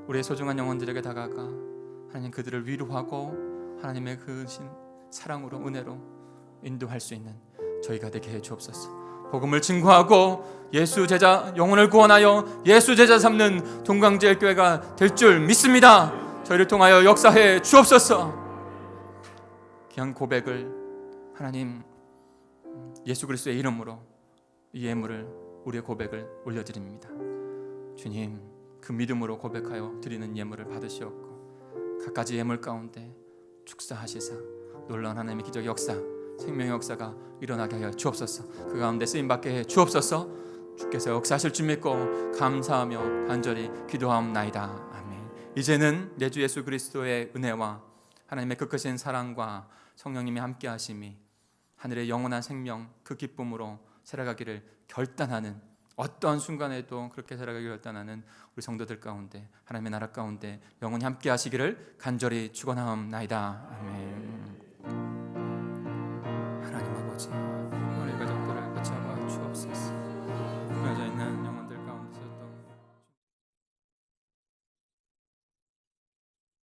우리의 소중한 영혼들에게 다가가 하나님 그들을 위로하고 하나님의 그 사랑으로 은혜로 인도할 수 있는 저희가 되게 해 주옵소서. 복음을 증거하고 예수 제자 영혼을 구원하여 예수 제자 삼는 동강제일교회가 될 줄 믿습니다. 저희를 통하여 역사해 주옵소서. 귀한 고백을 하나님 예수 그리스도의 이름으로 이 예물을 우리의 고백을 올려드립니다. 주님, 그 믿음으로 고백하여 드리는 예물을 받으시옵고 갖가지 예물 가운데 축사하시사 놀라운 하나님의 기적 역사, 생명의 역사가 일어나게 하여 주옵소서. 그 가운데 쓰임 받게 해 주옵소서. 주께서 역사하실 줄 믿고 감사하며 간절히 기도하옵나이다. 아멘. 이제는 내 주 예수 그리스도의 은혜와 하나님의 끝까진 사랑과 성령님의 함께하심이 하늘의 영원한 생명 그 기쁨으로 살아가기를 결단하는, 어떤 순간에도 그렇게 살아가기를 결단하는 우리 성도들 가운데, 하나님의 나라 가운데 영원히 함께하시기를 간절히 축원하옵나이다. 아멘.